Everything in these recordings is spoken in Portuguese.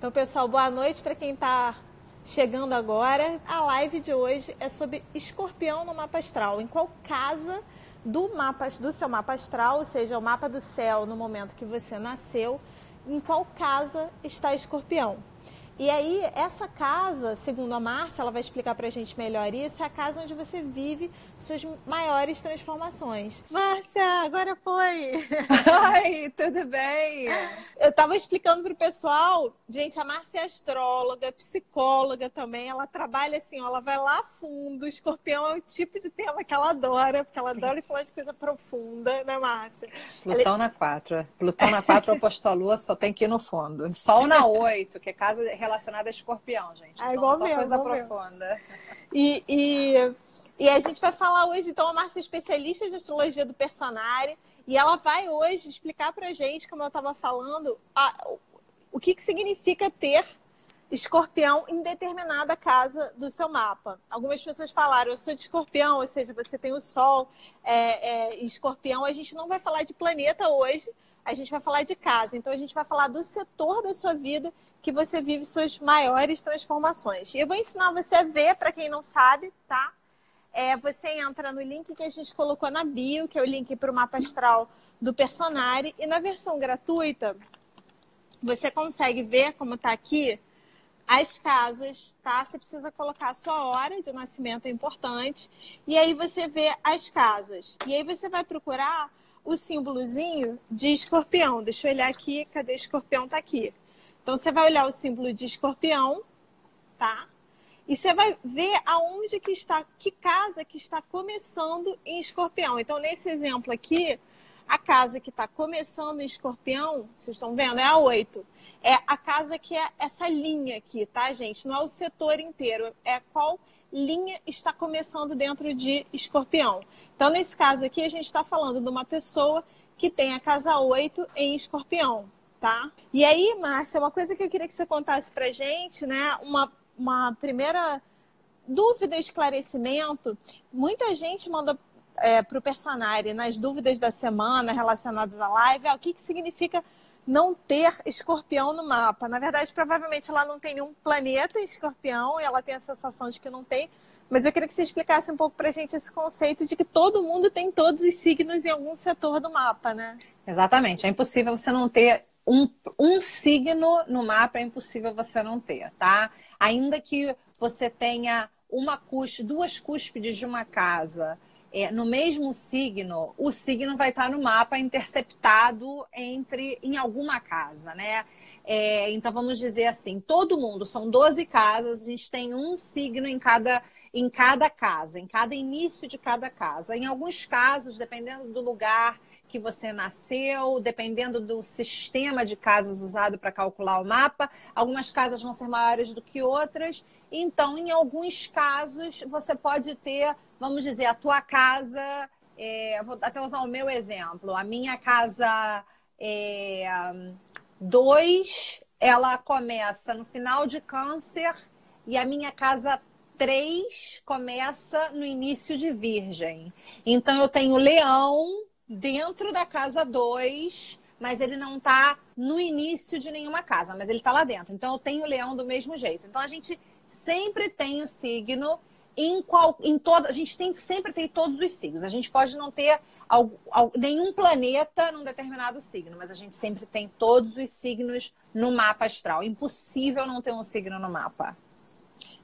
Então, pessoal, boa noite para quem está chegando agora. A live de hoje é sobre escorpião no mapa astral. Em qual casa do seu mapa astral, ou seja, o mapa do céu no momento que você nasceu, em qual casa está escorpião? E aí, essa casa, segundo a Márcia, ela vai explicar pra gente melhor isso, é a casa onde você vive suas maiores transformações. Márcia, agora foi! Oi, tudo bem? Eu tava explicando pro pessoal, gente, a Márcia é astróloga, psicóloga também, ela trabalha assim, ó, ela vai lá a fundo, escorpião é o tipo de tema que ela adora, porque ela adora falar de coisa profunda, né, Márcia? Plutão na 4. Plutão na 4 oposto à Lua, só tem que ir no fundo. Sol na 8, que é casa relacionada a escorpião, gente. Então, igual só meu, coisa igual profunda. E a gente vai falar hoje, então, a Márcia é especialista de astrologia do Personare, e ela vai hoje explicar pra gente, como eu estava falando, o que significa ter escorpião em determinada casa do seu mapa. Algumas pessoas falaram, eu sou de escorpião, ou seja, você tem o Sol em escorpião. A gente não vai falar de planeta hoje, a gente vai falar de casa. Então, a gente vai falar do setor da sua vida que você vive suas maiores transformações. E eu vou ensinar você a ver, para quem não sabe, tá? Você entra no link que a gente colocou na bio, que é o link para o mapa astral do Personare. E na versão gratuita, você consegue ver, como está aqui, as casas, tá? Você precisa colocar a sua hora de nascimento, é importante. E aí você vê as casas. E aí você vai procurar o símbolozinho de escorpião. Deixa eu olhar aqui, cadê escorpião? Tá aqui. Então você vai olhar o símbolo de escorpião, tá? E você vai ver aonde que está, que casa que está começando em escorpião. Então, nesse exemplo aqui, a casa que está começando em escorpião, vocês estão vendo, é a 8. É a casa que é essa linha aqui, tá, gente? Não é o setor inteiro, é qual linha está começando dentro de escorpião. Então, nesse caso aqui, a gente está falando de uma pessoa que tem a casa 8 em escorpião, tá? E aí, Márcia, uma coisa que eu queria que você contasse pra gente, né? Uma primeira dúvida, esclarecimento. Muita gente manda para o Personare nas dúvidas da semana relacionadas à live, o que significa não ter escorpião no mapa. Na verdade, provavelmente ela não tem nenhum planeta em escorpião e ela tem a sensação de que não tem, mas eu queria que você explicasse um pouco para a gente esse conceito de que todo mundo tem todos os signos em algum setor do mapa, né? Exatamente. É impossível você não ter um signo no mapa, é impossível você não ter, tá? Ainda que você tenha duas cúspides de uma casa no mesmo signo, o signo vai estar no mapa interceptado em alguma casa, né? Então, vamos dizer assim, todo mundo, são 12 casas, a gente tem um signo em cada casa, em cada início de cada casa. Em alguns casos, dependendo do lugar que você nasceu, dependendo do sistema de casas usado para calcular o mapa, algumas casas vão ser maiores do que outras. Então, em alguns casos, você pode ter, vamos dizer, a tua casa, vou até usar o meu exemplo, a minha casa 2, ela começa no final de Câncer e a minha casa 3 começa no início de Virgem. Então, eu tenho Leão dentro da casa 2, mas ele não está no início de nenhuma casa, mas ele está lá dentro. Então, eu tenho Leão do mesmo jeito. Então, a gente sempre tem o signo a gente sempre tem todos os signos. A gente pode não ter nenhum planeta num determinado signo, mas a gente sempre tem todos os signos no mapa astral. Impossível não ter um signo no mapa.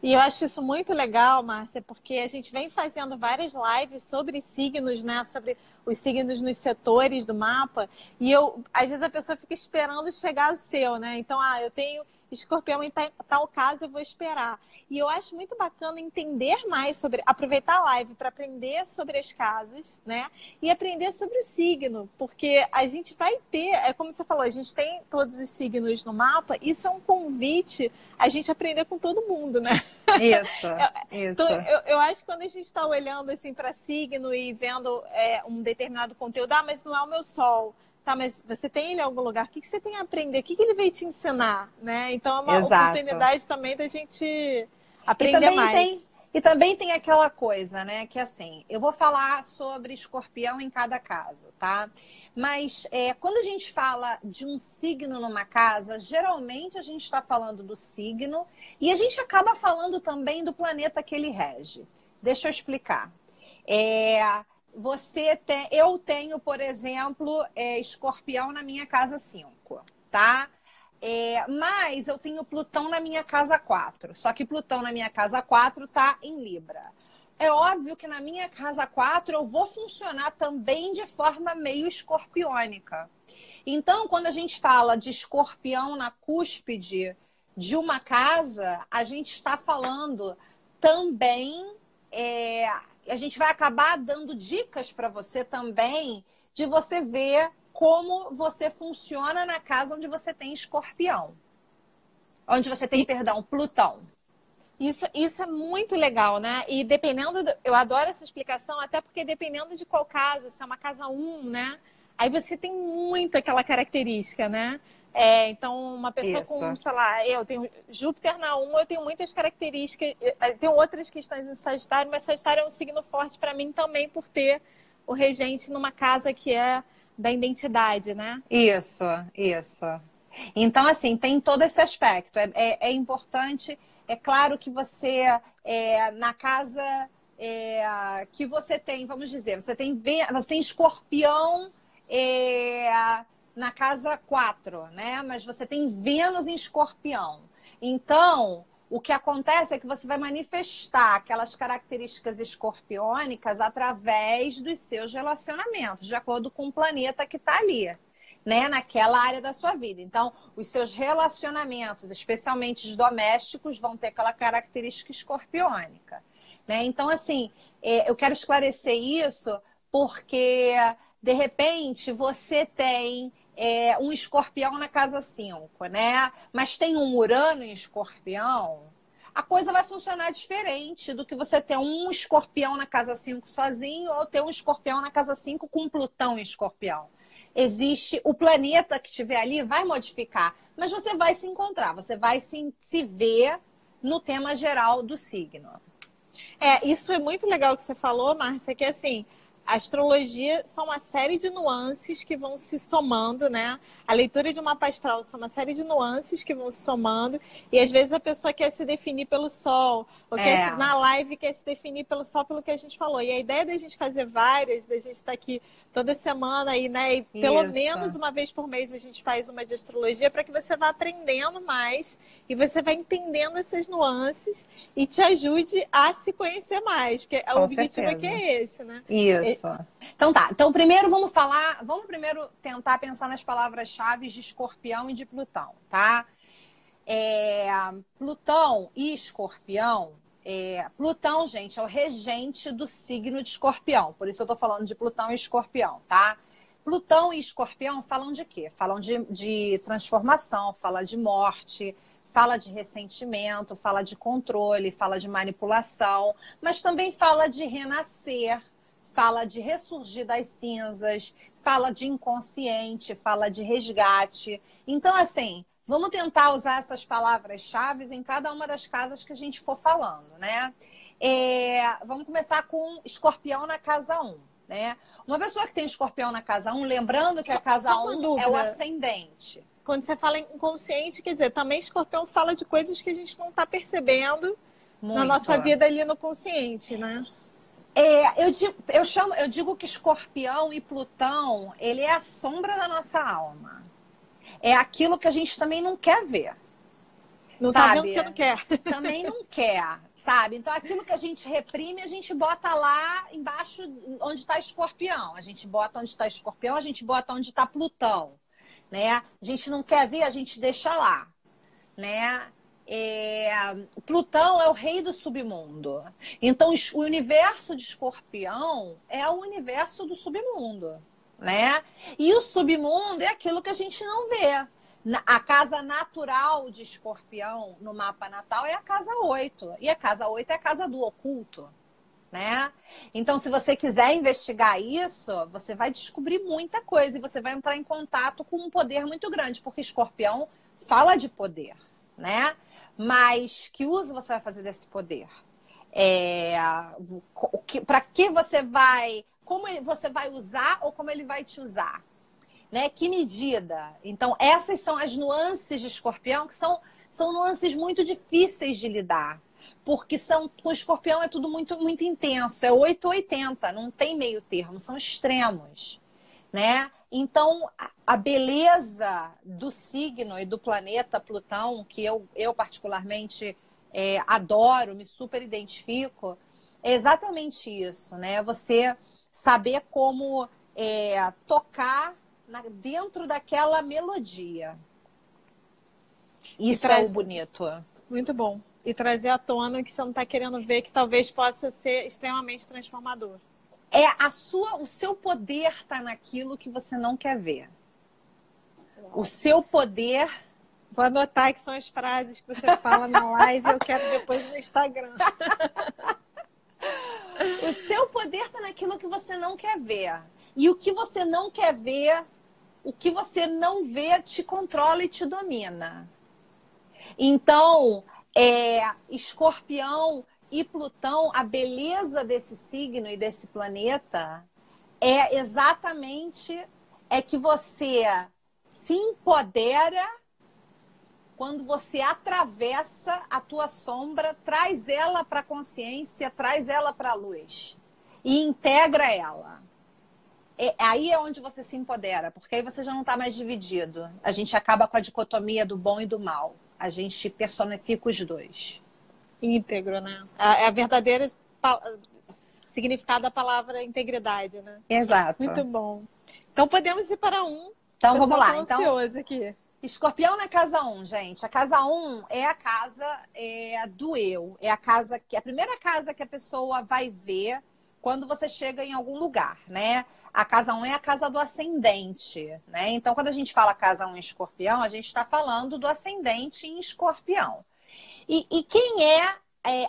E eu acho isso muito legal, Márcia, porque a gente vem fazendo várias lives sobre signos, né? Sobre os signos nos setores do mapa. E às vezes a pessoa fica esperando chegar o seu, né? Então, eu tenho escorpião em tal casa, eu vou esperar. E eu acho muito bacana entender mais aproveitar a live para aprender sobre as casas, né? E aprender sobre o signo, porque a gente vai ter, como você falou, a gente tem todos os signos no mapa, isso é um convite a gente aprender com todo mundo, né? Isso. Então, eu acho que quando a gente está olhando assim para signo e vendo um determinado conteúdo, mas não é o meu sol. Tá, mas você tem ele em algum lugar? O que você tem a aprender? O que ele veio te ensinar? Né? Então é uma oportunidade também da gente aprender mais. E também tem aquela coisa, né? Que assim, eu vou falar sobre escorpião em cada casa, tá? Mas quando a gente fala de um signo numa casa, geralmente a gente está falando do signo e a gente acaba falando também do planeta que ele rege. Deixa eu explicar. Eu tenho, por exemplo, escorpião na minha casa 5, tá? Mas eu tenho Plutão na minha casa 4. Só que Plutão na minha casa 4 tá em Libra. É óbvio que na minha casa 4 eu vou funcionar também de forma meio escorpiônica. Então, quando a gente fala de escorpião na cúspide de uma casa, a gente está falando também. A gente vai acabar dando dicas para você também de você ver como você funciona na casa onde você tem escorpião. Onde você tem, perdão, Plutão. Isso é muito legal, né? E eu adoro essa explicação, até porque dependendo de qual casa, se é uma casa 1, né? Aí você tem muito aquela característica, né? Então, uma pessoa com, sei lá, eu tenho Júpiter na 1, eu tenho muitas características, tem outras questões em Sagitário, mas Sagitário é um signo forte para mim também por ter o regente numa casa que é da identidade, né? Isso. Então, assim, tem todo esse aspecto. É importante, é claro que você, na casa que você tem, vamos dizer, você tem escorpião na casa 4, né? Mas você tem Vênus em escorpião. Então, o que acontece é que você vai manifestar aquelas características escorpiônicas através dos seus relacionamentos, de acordo com o planeta que está ali, né? Naquela área da sua vida. Então, os seus relacionamentos, especialmente os domésticos, vão ter aquela característica escorpiônica, né? Então, assim, eu quero esclarecer isso porque, de repente, você tem um escorpião na casa 5, né? Mas tem um Urano em escorpião, a coisa vai funcionar diferente do que você ter um escorpião na casa 5 sozinho ou ter um escorpião na casa 5 com Plutão em escorpião. Existe, o planeta que estiver ali vai modificar, mas você vai se encontrar, você vai se ver no tema geral do signo. Isso é muito legal que você falou, Márcia, que assim, a astrologia são uma série de nuances que vão se somando, né? A leitura de uma mapa astral são uma série de nuances que vão se somando. E às vezes a pessoa quer se definir pelo sol, ou na live quer se definir pelo sol, pelo que a gente falou. E a ideia da gente fazer várias, da gente estar aqui toda semana aí, né? E pelo menos uma vez por mês a gente faz uma de astrologia para que você vá aprendendo mais e você vai entendendo essas nuances e te ajude a se conhecer mais. Porque o objetivo aqui é esse, né? Isso. Então tá. Então primeiro vamos primeiro tentar pensar nas palavras-chave de escorpião e de Plutão, tá? Plutão e escorpião. Plutão, gente, é o regente do signo de escorpião. Por isso eu tô falando de Plutão e escorpião, tá? Plutão e escorpião falam de quê? Falam de transformação, fala de morte, fala de ressentimento, fala de controle, fala de manipulação, mas também fala de renascer, fala de ressurgir das cinzas, fala de inconsciente, fala de resgate. Então, assim, vamos tentar usar essas palavras-chave em cada uma das casas que a gente for falando, né? Vamos começar com escorpião na casa 1, né? Uma pessoa que tem escorpião na casa 1, lembrando que a casa 1 é o ascendente. Quando você fala inconsciente, quer dizer, também escorpião fala de coisas que a gente não está percebendo na nossa vida ali no consciente, né? Eu digo que escorpião e Plutão, ele é a sombra da nossa alma. É aquilo que a gente também não quer ver. Não tá vendo que não quer. Também não quer, sabe? Então, aquilo que a gente reprime, a gente bota lá embaixo onde está escorpião. A gente bota onde está escorpião, a gente bota onde está Plutão, né? A gente não quer ver, a gente deixa lá, né? Plutão é o rei do submundo. Então, o universo de escorpião é o universo do submundo, né? E o submundo é aquilo que a gente não vê. A casa natural de escorpião no mapa natal é a casa 8. E a casa 8 é a casa do oculto, né? Então, se você quiser investigar isso, você vai descobrir muita coisa e você vai entrar em contato com um poder muito grande, porque escorpião fala de poder, né? Mas que uso você vai fazer desse poder? Para que você vai, como você vai usar ou como ele vai te usar, né? Que medida? Então, essas são as nuances de Escorpião, que são nuances muito difíceis de lidar. Porque com o Escorpião é tudo muito, muito intenso. É 8 ou 80, não tem meio termo, são extremos, né? Então, a beleza do signo e do planeta Plutão, que eu particularmente adoro, me super identifico, é exatamente isso, né? Você saber como tocar dentro daquela melodia. Isso é o bonito. Muito bom. E trazer à tona o que você não está querendo ver, que talvez possa ser extremamente transformador. O seu poder está naquilo que você não quer ver. Uau. O seu poder... Vou anotar que são as frases que você fala na live, eu quero depois no Instagram. O seu poder está naquilo que você não quer ver. E o que você não quer ver, o que você não vê te controla e te domina. Então, Escorpião e Plutão, a beleza desse signo e desse planeta é exatamente que você se empodera quando você atravessa a tua sombra, traz ela para a consciência, traz ela para a luz e integra ela. Aí é onde você se empodera, porque aí você já não está mais dividido. A gente acaba com a dicotomia do bom e do mal. A gente personifica os dois. Íntegro, né? É a verdadeira significado da palavra integridade, né? Exato. Muito bom. Então podemos ir para Então vamos lá. Então, ansioso aqui. Escorpião na casa 1, gente. A casa 1 é a casa do eu. É a primeira casa que a pessoa vai ver quando você chega em algum lugar, né? A casa 1 é a casa do ascendente, né? Então, quando a gente fala casa 1 em Escorpião, a gente está falando do ascendente em Escorpião. E quem é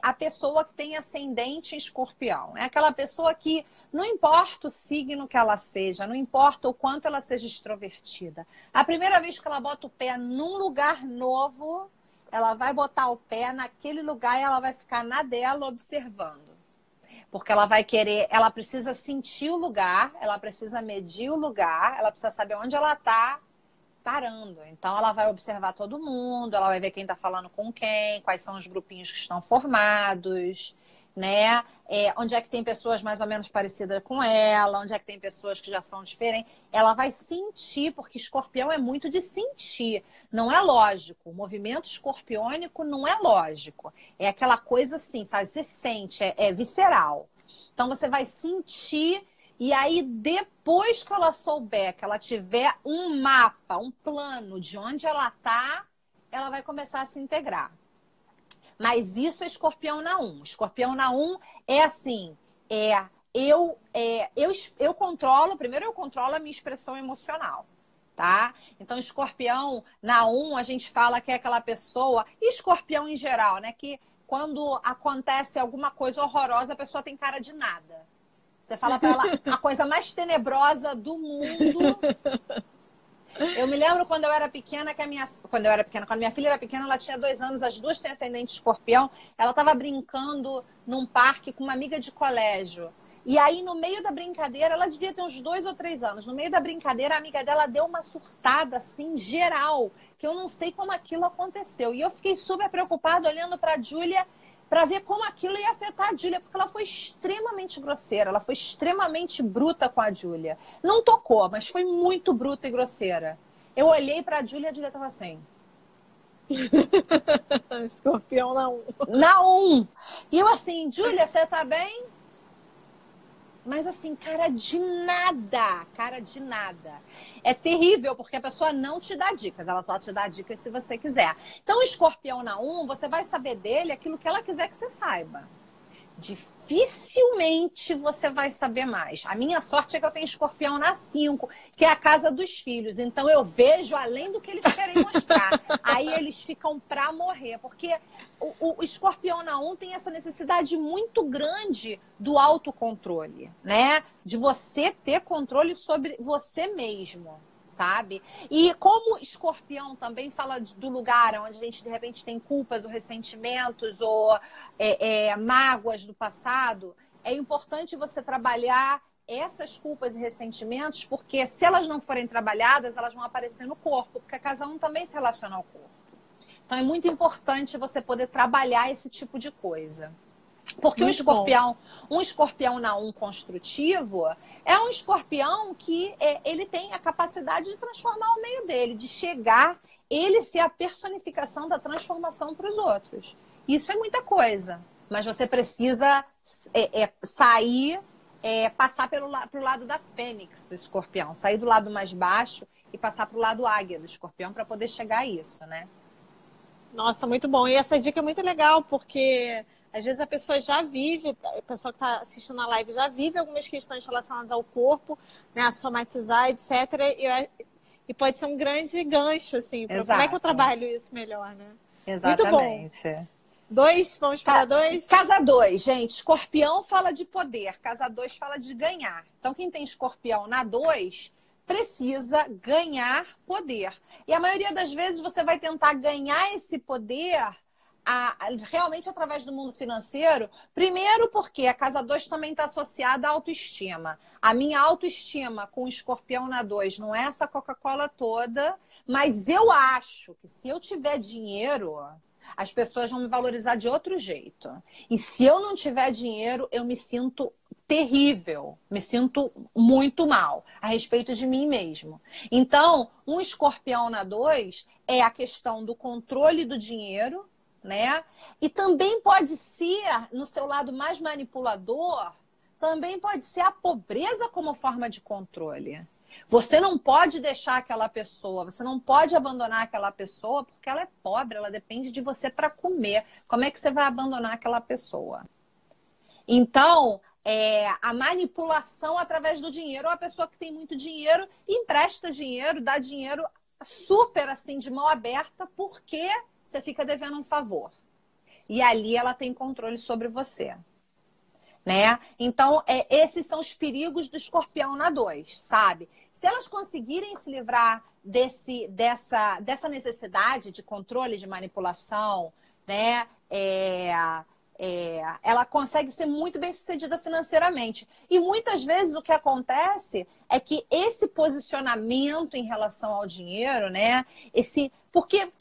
a pessoa que tem ascendente em Escorpião? É aquela pessoa que, não importa o signo que ela seja, não importa o quanto ela seja extrovertida, a primeira vez que ela bota o pé num lugar novo, ela vai botar o pé naquele lugar e ela vai ficar na dela observando. Porque ela vai querer, ela precisa sentir o lugar, ela precisa medir o lugar, ela precisa saber onde ela está parando. Então, ela vai observar todo mundo, ela vai ver quem está falando com quem, quais são os grupinhos que estão formados, né? Onde é que tem pessoas mais ou menos parecidas com ela, onde é que tem pessoas que já são diferentes. Ela vai sentir, porque Escorpião é muito de sentir. Não é lógico. O movimento escorpiônico não é lógico. É aquela coisa assim, sabe? Você sente, é visceral. Então, você vai sentir. E aí, depois que ela souber, que ela tiver um mapa, um plano de onde ela está, ela vai começar a se integrar. Mas isso é Escorpião na 1. Escorpião na 1 é assim, eu controlo, primeiro eu controlo a minha expressão emocional, tá? Então, Escorpião na 1, a gente fala que é aquela pessoa, e Escorpião em geral, né? Que quando acontece alguma coisa horrorosa, a pessoa tem cara de nada. Você fala pra ela a coisa mais tenebrosa do mundo. Eu me lembro quando eu era pequena, quando minha filha era pequena, ela tinha 2 anos, as duas têm ascendente Escorpião. Ela estava brincando num parque com uma amiga de colégio. E aí, no meio da brincadeira, ela devia ter uns 2 ou 3 anos. No meio da brincadeira, a amiga dela deu uma surtada, assim, geral, que eu não sei como aquilo aconteceu. E eu fiquei super preocupada olhando para a Júlia, para ver como aquilo ia afetar a Júlia, porque ela foi extremamente grosseira, ela foi extremamente bruta com a Júlia. Não tocou, mas foi muito bruta e grosseira. Eu olhei para a Júlia e a Júlia estava assim. Escorpião na 1. Na 1. E eu assim, Júlia, você tá bem? Mas assim, cara de nada. É terrível, porque a pessoa não te dá dicas, ela só te dá dicas se você quiser. Então, o Escorpião na 1, você vai saber dele aquilo que ela quiser que você saiba. Dificilmente você vai saber mais. A minha sorte é que eu tenho Escorpião na 5, que é a casa dos filhos. Então, eu vejo além do que eles querem mostrar. Aí, eles ficam pra morrer, porque o Escorpião na 1 tem essa necessidade muito grande do autocontrole, né? De você ter controle sobre você mesmo, sabe? E como escorpião também fala do lugar onde a gente, de repente, tem culpas ou ressentimentos ou mágoas do passado, é importante você trabalhar essas culpas e ressentimentos, porque se elas não forem trabalhadas, elas vão aparecer no corpo, porque a casa 1 também se relaciona ao corpo. Então, é muito importante você poder trabalhar esse tipo de coisa. Porque um escorpião na 1 construtivo é um escorpião que ele tem a capacidade de transformar o meio dele, de chegar, ele ser a personificação da transformação para os outros. Isso é muita coisa, mas você precisa sair, passar pro lado da fênix do escorpião, sair do lado mais baixo e passar para o lado águia do escorpião para poder chegar a isso, né? Nossa, muito bom. E essa dica é muito legal, porque às vezes a pessoa já vive, a pessoa que está assistindo a live já vive algumas questões relacionadas ao corpo, né, a somatizar, etc. E pode ser um grande gancho, assim, para como é que eu trabalho isso melhor, né? Exatamente. Muito bom. 2, vamos para 2? Casa 2, gente. Escorpião fala de poder, casa 2 fala de ganhar. Então, quem tem escorpião na 2 precisa ganhar poder. E a maioria das vezes você vai tentar ganhar esse poder realmente através do mundo financeiro. Primeiro porque a casa 2 também está associada à autoestima. A minha autoestima com o escorpião na 2 não é essa Coca-Cola toda, mas eu acho que se eu tiver dinheiro, as pessoas vão me valorizar de outro jeito. E se eu não tiver dinheiro, eu me sinto terrível, me sinto muito mal a respeito de mim mesmo. Então, um escorpião na 2 é a questão do controle do dinheiro, né? E também pode ser, no seu lado mais manipulador, também pode ser a pobreza como forma de controle. Você não pode deixar aquela pessoa, você não pode abandonar aquela pessoa porque ela é pobre, ela depende de você para comer. Como é que você vai abandonar aquela pessoa? Então, a manipulação através do dinheiro, uma pessoa que tem muito dinheiro empresta dinheiro, dá dinheiro super assim de mão aberta porque você fica devendo um favor. E ali ela tem controle sobre você. Né? Então, esses são os perigos do escorpião na 2, sabe? Se elas conseguirem se livrar dessa necessidade de controle, de manipulação, né? Ela consegue ser muito bem sucedida financeiramente. E muitas vezes o que acontece é que esse posicionamento em relação ao dinheiro, né? Porque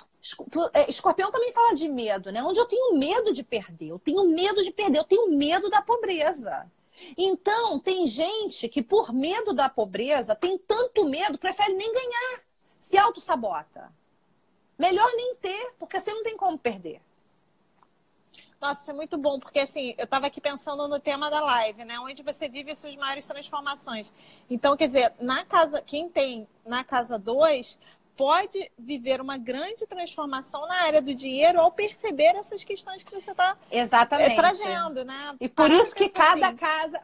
escorpião também fala de medo, né? Onde eu tenho medo de perder, eu tenho medo da pobreza. Então, tem gente que por medo da pobreza, tem tanto medo, prefere nem ganhar, se auto-sabota. Melhor nem ter, porque você não tem como perder. Nossa, isso é muito bom, porque assim, eu estava aqui pensando no tema da live, né? Onde você vive as suas maiores transformações. Então, quer dizer, quem tem na casa 2 pode viver uma grande transformação na área do dinheiro ao perceber essas questões que você está trazendo, né? E por isso que cada casa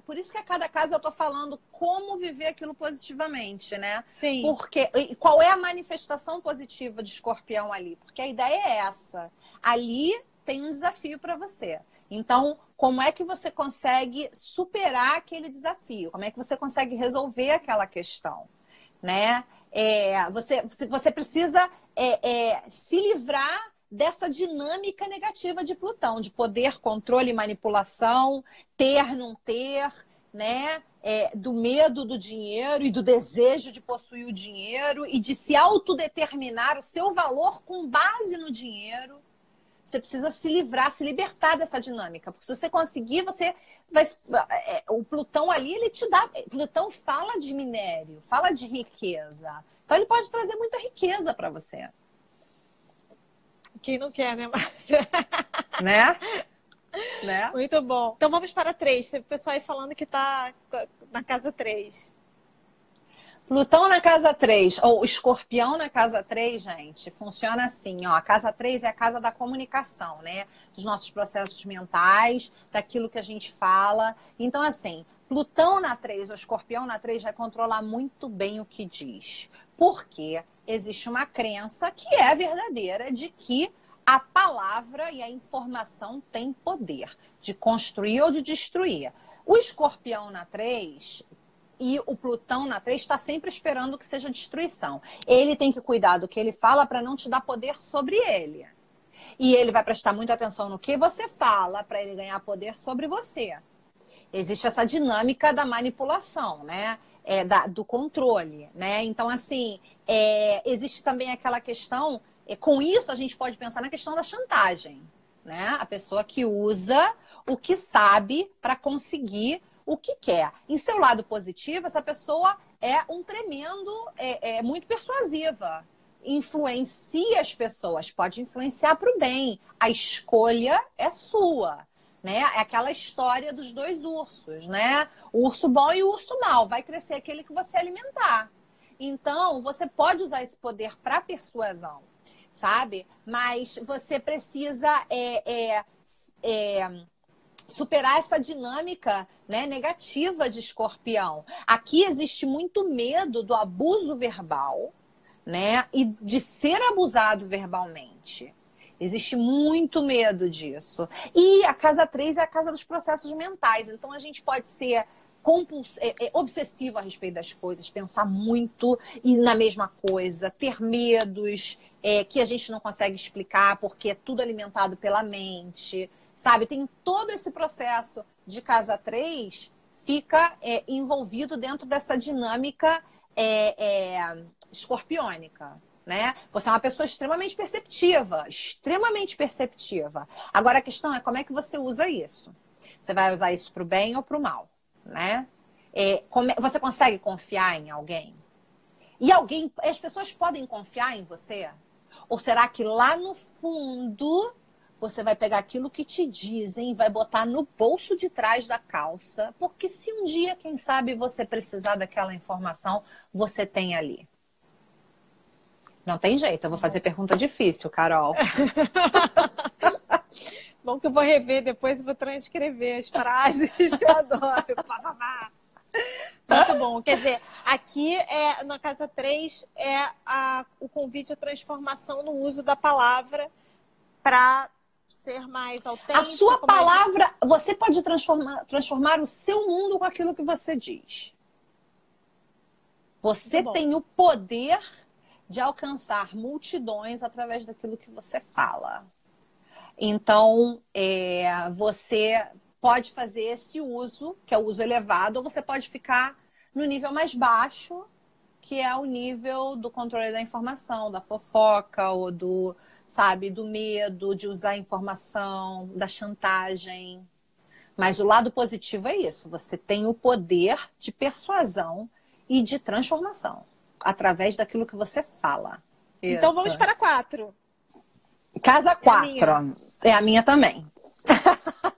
eu estou falando como viver aquilo positivamente, né? Sim. Porque qual é a manifestação positiva de escorpião ali? Porque a ideia é essa. Ali tem um desafio para você. Então, como é que você consegue superar aquele desafio? Como é que você consegue resolver aquela questão, né? Você precisa se livrar dessa dinâmica negativa de Plutão, de poder, controle e manipulação, ter, não ter, né? Do medo do dinheiro e do desejo de possuir o dinheiro e de se autodeterminar o seu valor com base no dinheiro. Você precisa se livrar, se libertar dessa dinâmica. Porque se você conseguir, você vai... O Plutão ali, ele te dá... Plutão fala de minério, fala de riqueza. Então, ele pode trazer muita riqueza para você. Quem não quer, né, Márcia? Né? Muito bom. Então, vamos para 3. Teve pessoal aí falando que está na casa 3. Plutão na casa 3, ou escorpião na casa 3, gente, funciona assim, ó. A casa 3 é a casa da comunicação, né? Dos nossos processos mentais, daquilo que a gente fala. Então, assim, Plutão na 3, ou escorpião na 3, vai controlar muito bem o que diz. Porque existe uma crença que é verdadeira de que a palavra e a informação têm poder de construir ou de destruir. O escorpião na 3... e o Plutão na 3 está sempre esperando que seja destruição. Ele tem que cuidar do que ele fala para não te dar poder sobre ele. E ele vai prestar muita atenção no que você fala para ele ganhar poder sobre você. Existe essa dinâmica da manipulação, né? Do controle, né? Então, assim, existe também aquela questão, com isso a gente pode pensar na questão da chantagem, né? A pessoa que usa o que sabe para conseguir o que quer. Em seu lado positivo, essa pessoa é um tremendo, muito persuasiva. Influencia as pessoas, pode influenciar para o bem. A escolha é sua, né? É aquela história dos 2 ursos, né? O urso bom e o urso mau. Vai crescer aquele que você alimentar. Então, você pode usar esse poder para persuasão, sabe? Mas você precisa superar essa dinâmica, né, negativa de Escorpião. Aqui existe muito medo do abuso verbal, né, e de ser abusado verbalmente. Existe muito medo disso. E a casa 3 é a casa dos processos mentais. Então, a gente pode ser obsessivo a respeito das coisas, pensar muito e na mesma coisa, ter medos que a gente não consegue explicar porque é tudo alimentado pela mente, sabe? Tem todo esse processo de casa 3 fica envolvido dentro dessa dinâmica escorpiônica, né? Você é uma pessoa extremamente perceptiva, extremamente perceptiva. Agora a questão é como é que você usa isso. Você vai usar isso para o bem ou para o mal, né? Você consegue confiar em alguém? E as pessoas podem confiar em você? Ou será que lá no fundo você vai pegar aquilo que te dizem e vai botar no bolso de trás da calça? Porque se um dia, quem sabe, você precisar daquela informação, você tem ali. Não tem jeito, eu vou fazer pergunta difícil, Carol. Bom que eu vou rever depois e vou transcrever as frases que eu adoro. Muito bom. Quer dizer, aqui na casa 3 o convite à transformação no uso da palavra para ser mais autêntico. A sua palavra, você pode transformar o seu mundo com aquilo que você diz. Você tem o poder de alcançar multidões através daquilo que você fala. Então, você pode fazer esse uso, que é o uso elevado, ou você pode ficar no nível mais baixo, que é o nível do controle da informação, da fofoca, ou do medo de usar a informação, da chantagem. Mas o lado positivo é isso. Você tem o poder de persuasão e de transformação através daquilo que você fala. Isso. Então vamos para 4. Casa 4. É a minha também.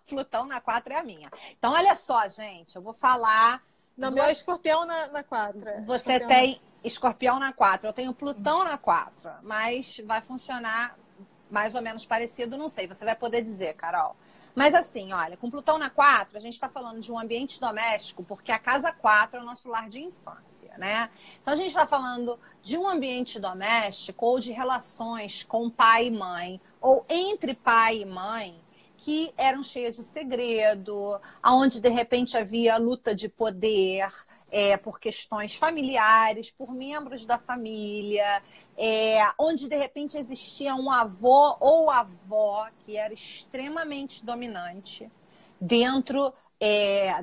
Plutão na 4 é a minha. Então, olha só, gente. Eu vou falar... Não, meu é escorpião na 4. Você escorpião tem escorpião na 4. Eu tenho Plutão na 4. Mas vai funcionar mais ou menos parecido, não sei. Você vai poder dizer, Carol. Mas assim, olha, com Plutão na 4, a gente está falando de um ambiente doméstico, porque a casa 4 é o nosso lar de infância, né? Então, a gente está falando de um ambiente doméstico ou de relações com pai e mãe, ou entre pai e mãe, que eram cheias de segredo, onde de repente havia luta de poder por questões familiares, por membros da família, onde de repente existia um avô ou avó que era extremamente dominante dentro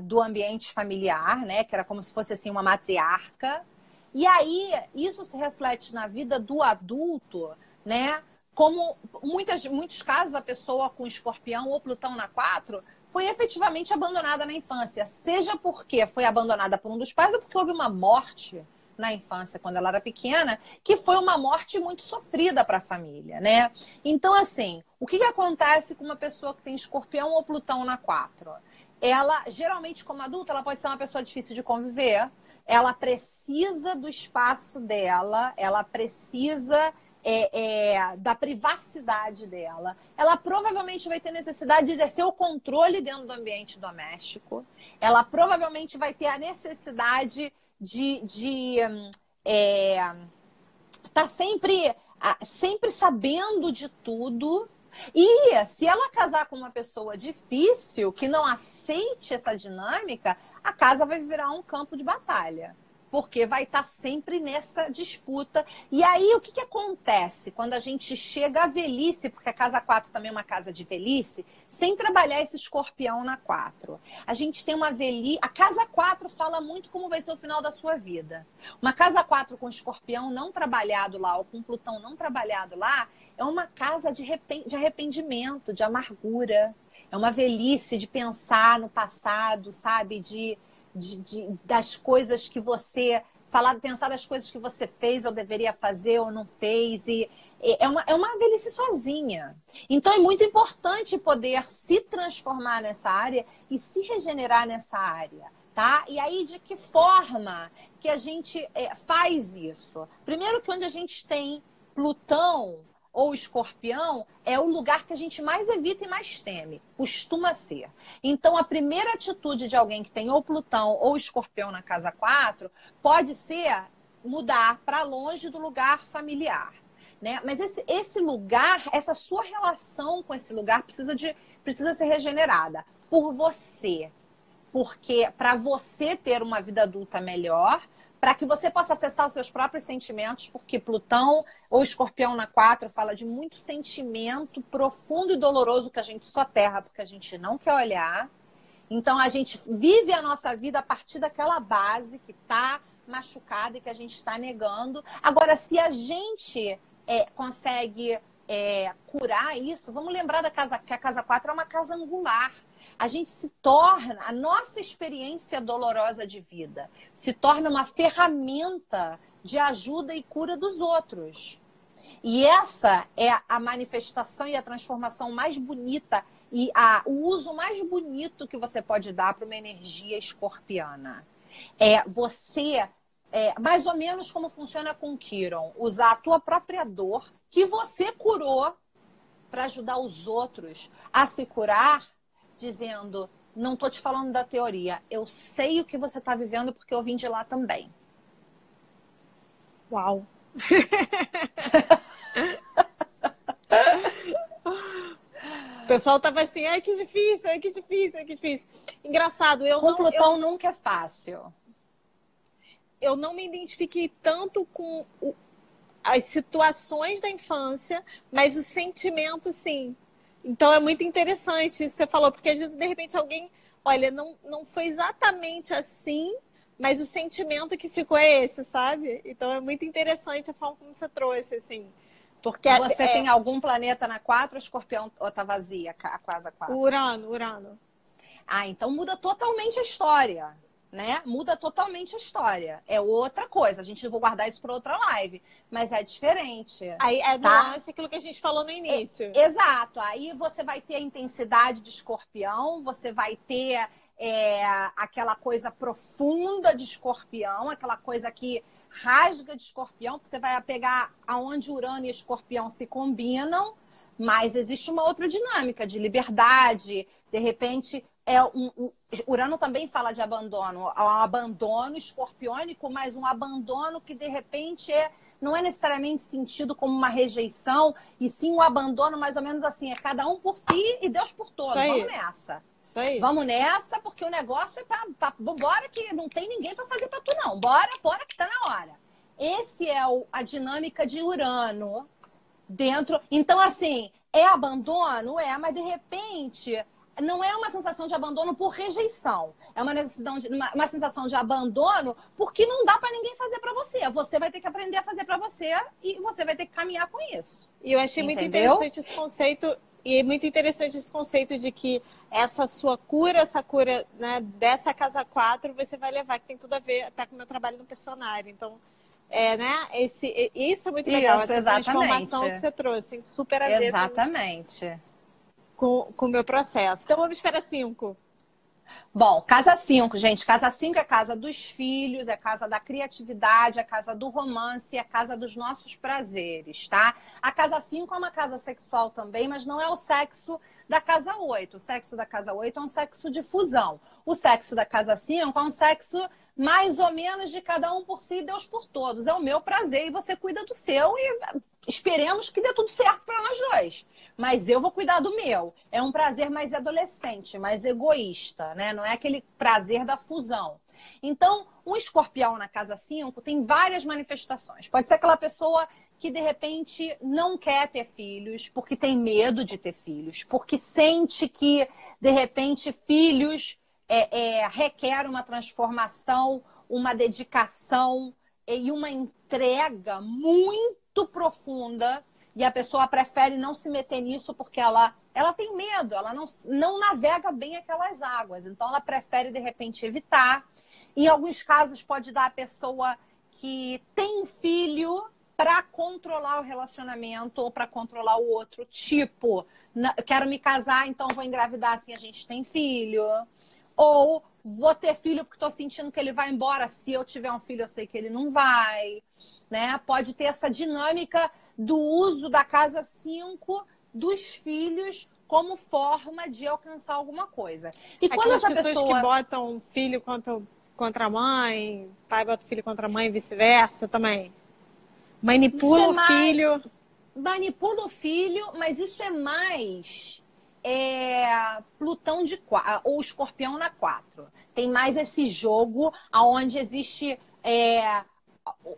do ambiente familiar, né? Que era como se fosse assim uma matriarca. E aí isso se reflete na vida do adulto, né? Como muitos casos a pessoa com escorpião ou Plutão na 4 foi efetivamente abandonada na infância, seja porque foi abandonada por um dos pais ou porque houve uma morte na infância, quando ela era pequena, que foi uma morte muito sofrida para a família, né? Então, assim, o que acontece com uma pessoa que tem escorpião ou Plutão na 4? Ela, geralmente, como adulta, ela pode ser uma pessoa difícil de conviver, ela precisa do espaço dela, ela precisa... da privacidade dela. Ela provavelmente vai ter necessidade de exercer o controle dentro do ambiente doméstico. Ela provavelmente vai ter a necessidade de tá sempre sabendo de tudo, E se ela casar com uma pessoa difícil, que não aceite essa dinâmica, a casa vai virar um campo de batalha. Porque vai estar sempre nessa disputa. E aí, o que acontece quando a gente chega à velhice, porque a casa 4 também é uma casa de velhice, sem trabalhar esse escorpião na 4? A gente tem uma velhice... A casa 4 fala muito como vai ser o final da sua vida. Uma casa 4 com escorpião não trabalhado lá, ou com Plutão não trabalhado lá, é uma casa de arrependimento, de amargura. É uma velhice de pensar no passado, sabe? Das coisas que você... pensar das coisas que você fez ou deveria fazer ou não fez. E é uma velhice sozinha. Então é muito importante poder se transformar nessa área e se regenerar nessa área. Tá? E aí, de que forma que a gente faz isso? Primeiro que onde a gente tem Plutão ou Escorpião é o lugar que a gente mais evita e mais teme. Costuma ser. Então, a primeira atitude de alguém que tem ou Plutão ou Escorpião na casa 4 pode ser mudar para longe do lugar familiar. Né? Mas esse lugar, essa sua relação com esse lugar precisa ser regenerada por você. Porque para você ter uma vida adulta melhor, para que você possa acessar os seus próprios sentimentos, porque Plutão ou Escorpião na 4 fala de muito sentimento profundo e doloroso que a gente soterra porque a gente não quer olhar. Então, a gente vive a nossa vida a partir daquela base que está machucada e que a gente está negando. Agora, se a gente consegue curar isso, vamos lembrar que a casa 4 é uma casa angular. A gente se torna, a nossa experiência dolorosa de vida se torna uma ferramenta de ajuda e cura dos outros. E essa é a manifestação e a transformação mais bonita e o uso mais bonito que você pode dar para uma energia escorpiana. Mais ou menos como funciona com Quiron, usar a tua própria dor que você curou para ajudar os outros a se curar, dizendo, não estou te falando da teoria, eu sei o que você está vivendo porque eu vim de lá também. Uau! O pessoal tava assim, ai que difícil, ai que difícil, ai que difícil. Engraçado, com Plutão nunca é fácil. Eu não me identifiquei tanto com as situações da infância, mas o sentimento, sim. Então é muito interessante isso que você falou, porque às vezes, de repente, alguém, olha, não foi exatamente assim, mas o sentimento que ficou é esse, sabe? Então é muito interessante a forma como você trouxe, assim. Porque você tem algum planeta na 4 ou Escorpião ou tá vazia a casa 4? Urano. Ah, então muda totalmente a história, né? Muda totalmente a história. É outra coisa. A gente vai guardar isso para outra live, mas é diferente. Aí é nuance, aquilo que a gente falou no início. Exato. Aí você vai ter a intensidade de Escorpião, você vai ter aquela coisa profunda de Escorpião, aquela coisa que rasga de Escorpião, porque você vai pegar aonde Urano e Escorpião se combinam, mas existe uma outra dinâmica de liberdade, de repente... Urano também fala de abandono, um abandono escorpiônico, mas um abandono que de repente não é necessariamente sentido como uma rejeição, e sim um abandono mais ou menos assim, é cada um por si e Deus por todos. Vamos nessa. Isso aí. Vamos nessa, porque o negócio é bora que não tem ninguém para fazer para tu não. Bora que tá na hora. Esse é a dinâmica de Urano dentro. Então, assim, é abandono? Mas de repente... não é uma sensação de abandono por rejeição. É uma sensação de abandono porque não dá para ninguém fazer para você. Você vai ter que aprender a fazer para você e você vai ter que caminhar com isso. E eu achei muito interessante esse conceito. E é muito interessante esse conceito de que essa cura, né, dessa casa 4, você vai levar, que tem tudo a ver até com o meu trabalho no personagem. Então, né, isso é muito legal. Isso, essa transformação que você trouxe. Super a ver. Exatamente. Com o meu processo. Então, vamos para 5. Bom, casa 5, gente. Casa 5 é a casa dos filhos, é a casa da criatividade, é a casa do romance, é a casa dos nossos prazeres, tá? A casa 5 é uma casa sexual também, mas não é o sexo da casa 8. O sexo da casa 8 é um sexo de fusão. O sexo da casa 5 é um sexo mais ou menos de cada um por si e Deus por todos. É o meu prazer e você cuida do seu e esperemos que dê tudo certo para nós dois. mas eu vou cuidar do meu. É um prazer mais adolescente, mais egoísta, né? Não é aquele prazer da fusão. Então, um escorpião na casa 5 tem várias manifestações. Pode ser aquela pessoa que, de repente, não quer ter filhos, porque tem medo de ter filhos, porque sente que, de repente, filhos requer uma transformação, uma dedicação e uma entrega muito profunda, e a pessoa prefere não se meter nisso porque ela tem medo, ela não navega bem aquelas águas, então ela prefere, de repente, evitar. Em alguns casos, pode dar a pessoa que tem filho para controlar o relacionamento ou para controlar o outro. Tipo, quero me casar, então vou engravidar assim a gente tem filho. Ou vou ter filho porque estou sentindo que ele vai embora. Se eu tiver um filho, eu sei que ele não vai. Né? Pode ter essa dinâmica do uso da casa 5 dos filhos como forma de alcançar alguma coisa. E quando essa pessoas pessoa que botam filho contra a mãe, pai bota o filho contra a mãe e vice-versa também. Manipula o filho. Manipula o filho, mas isso é mais Plutão de 4, ou Escorpião na 4. Tem mais esse jogo onde existe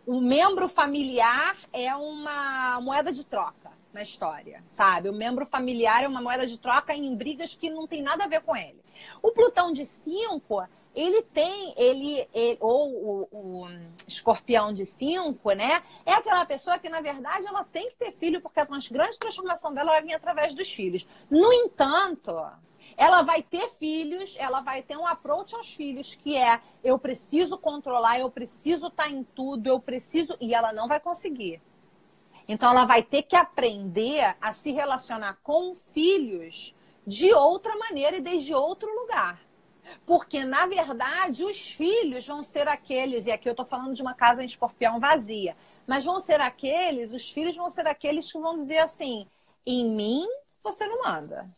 o membro familiar é uma moeda de troca na história, sabe? O membro familiar é uma moeda de troca em brigas que não tem nada a ver com ele. O Plutão de 5, ou o Escorpião de 5, né? É aquela pessoa que, na verdade, ela tem que ter filho, porque a grande transformação dela vai vir através dos filhos. No entanto, ela vai ter filhos, ela vai ter um approach aos filhos, que eu preciso controlar, eu preciso estar em tudo, e ela não vai conseguir. Então, ela vai ter que aprender a se relacionar com filhos de outra maneira e desde outro lugar. Porque, na verdade, os filhos vão ser aqueles, e aqui eu estou falando de uma casa em Escorpião vazia, mas os filhos vão ser aqueles que vão dizer assim, em mim você não manda.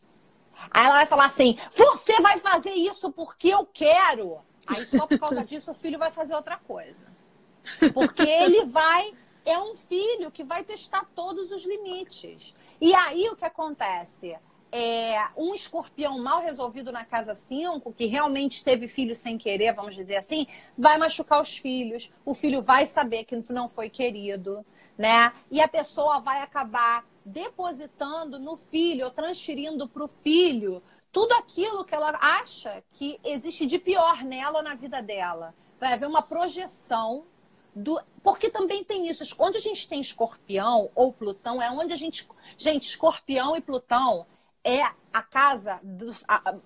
Aí ela vai falar assim, você vai fazer isso porque eu quero. Aí só por causa disso o filho vai fazer outra coisa. Porque é um filho que vai testar todos os limites. E aí o que acontece? Um escorpião mal resolvido na casa 5, que realmente teve filho sem querer, vamos dizer assim, vai machucar os filhos. O filho vai saber que não foi querido, né? E a pessoa vai acabar depositando no filho, ou transferindo para o filho, tudo aquilo que ela acha que existe de pior nela, na vida dela. Vai haver uma projeção porque também tem isso. Onde a gente tem Escorpião ou Plutão, é onde a gente... Gente, Escorpião e Plutão é a casa,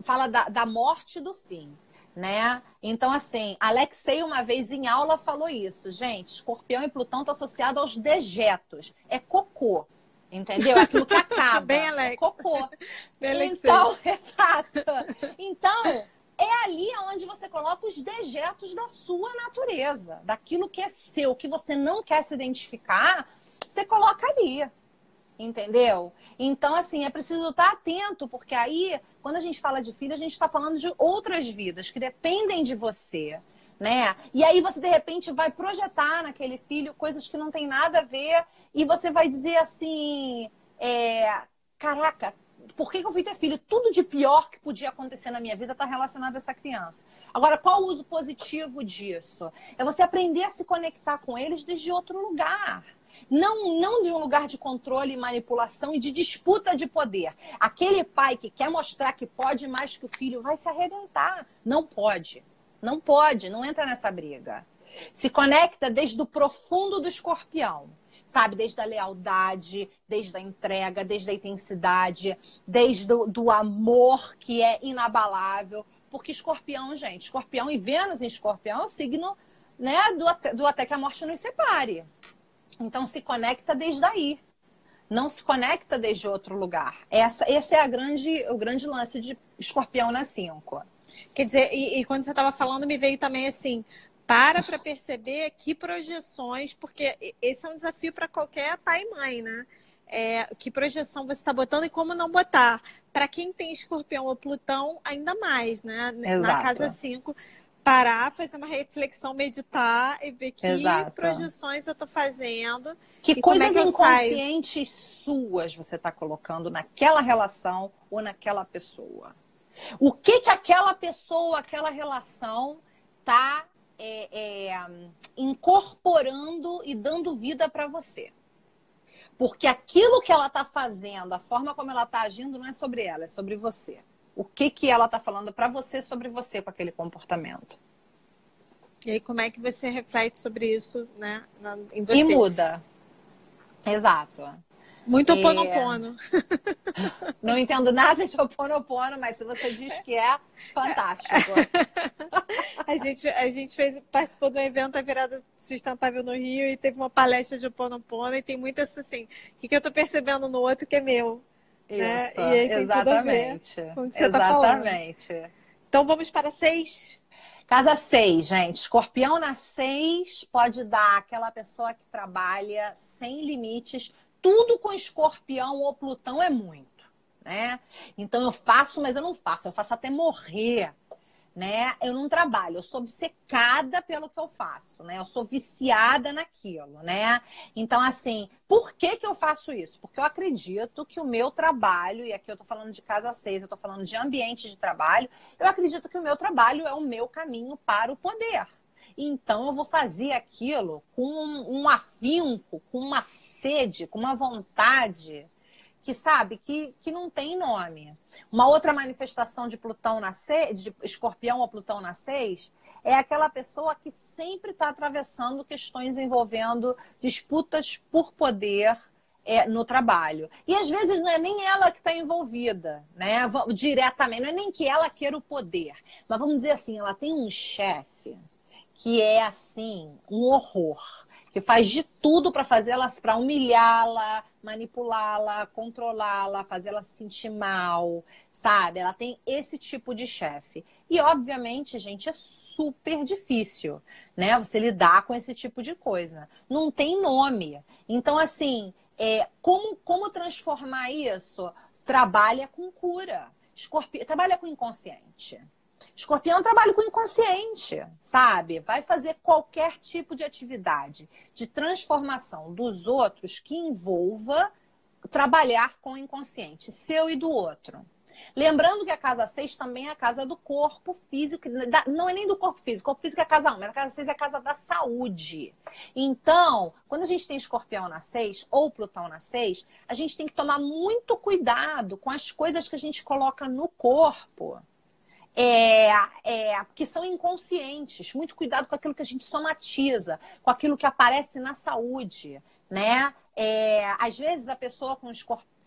fala da morte e do fim, né? Então, assim, Alexei uma vez em aula falou isso. Gente, Escorpião e Plutão estão associados aos dejetos. É cocô, entendeu? Aquilo que acaba. Bem, Alex. É cocô. Bem, então, exato. Então, é ali onde você coloca os dejetos da sua natureza, daquilo que é seu, que você não quer se identificar, você coloca ali. Entendeu? Então, assim, é preciso estar atento, porque aí, quando a gente fala de filho, a gente está falando de outras vidas que dependem de você, né? E aí você, de repente, vai projetar naquele filho coisas que não tem nada a ver e você vai dizer assim, caraca, por que eu fui ter filho? Tudo de pior que podia acontecer na minha vida está relacionado a essa criança. Agora, qual o uso positivo disso? É você aprender a se conectar com eles desde outro lugar. Não de um lugar de controle e manipulação e de disputa de poder. Aquele pai que quer mostrar que pode mais que o filho vai se arrebentar. Não pode. Não pode. Não entra nessa briga. Se conecta desde o profundo do Escorpião. Sabe? Desde a lealdade, desde a entrega, desde a intensidade, desde do amor que é inabalável. Porque Escorpião, gente, Escorpião e Vênus em Escorpião é o signo, né, do até que a morte nos separe. Então, se conecta desde aí. Não se conecta desde outro lugar. Esse é o grande lance de Escorpião na 5. Quer dizer, e quando você estava falando, me veio também assim, para perceber que projeções, porque esse é um desafio para qualquer pai e mãe, né? Que projeção você está botando e como não botar. Para quem tem Escorpião ou Plutão, ainda mais, né? Exato. Na casa 5. parar, fazer uma reflexão, meditar e ver que Exato. projeções eu tô fazendo. Que e como coisas é que eu saio. inconscientes suas você está colocando naquela relação ou naquela pessoa? O que que aquela pessoa, aquela relação está incorporando e dando vida para você? Porque aquilo que ela está fazendo, a forma como ela está agindo, não é sobre ela, é sobre você. O que que ela está falando para você sobre você com aquele comportamento? E aí, como é que você reflete sobre isso, né, em você? E muda. Exato. Muito Ho'oponopono. Não entendo nada de Ho'oponopono, mas se você diz que é, fantástico. A gente participou de um evento, a Virada Sustentável no Rio, e teve uma palestra de Ho'oponopono, e tem muito assim, o que eu tô percebendo no outro que é meu. Isso, né? E aí tem exatamente. Tudo a ver com o que você tá falando. Exatamente. Então vamos para 6. Casa 6, gente. Escorpião na 6 pode dar aquela pessoa que trabalha sem limites. Tudo com escorpião ou Plutão é muito, né? Então eu faço, mas eu não faço. Eu faço até morrer, né? Eu não trabalho. Eu sou obcecada pelo que eu faço, né? Eu sou viciada naquilo, né? Então, assim, por que que eu faço isso? Porque eu acredito que o meu trabalho, e aqui eu tô falando de casa 6, eu tô falando de ambiente de trabalho, eu acredito que o meu trabalho é o meu caminho para o poder. Então, eu vou fazer aquilo com um afinco, com uma sede, com uma vontade que, sabe, que não tem nome. Uma outra manifestação de Plutão na 6, de Escorpião ou Plutão na 6, é aquela pessoa que sempre está atravessando questões envolvendo disputas por poder no trabalho. E às vezes não é nem ela que está envolvida, né? Diretamente, não é nem que ela queira o poder. Mas vamos dizer assim, ela tem um chefe que é assim, um horror, que faz de tudo para para humilhá-la, manipulá-la, controlá-la, fazer ela se sentir mal, sabe? Ela tem esse tipo de chefe. E, obviamente, gente, é super difícil, né? Você lidar com esse tipo de coisa. Não tem nome. Então, assim, como transformar isso? Trabalha com cura. Trabalha com inconsciente. Escorpião trabalha com o inconsciente, sabe? Vai fazer qualquer tipo de atividade de transformação dos outros que envolva trabalhar com o inconsciente, seu e do outro. Lembrando que a casa 6 também é a casa do corpo físico, não é nem do corpo físico, o corpo físico é a casa 1, mas a casa 6 é a casa da saúde. Então, quando a gente tem Escorpião na 6 ou Plutão na 6, a gente tem que tomar muito cuidado com as coisas que a gente coloca no corpo. Que são inconscientes. Muito cuidado com aquilo que a gente somatiza, com aquilo que aparece na saúde, né? Às vezes a pessoa com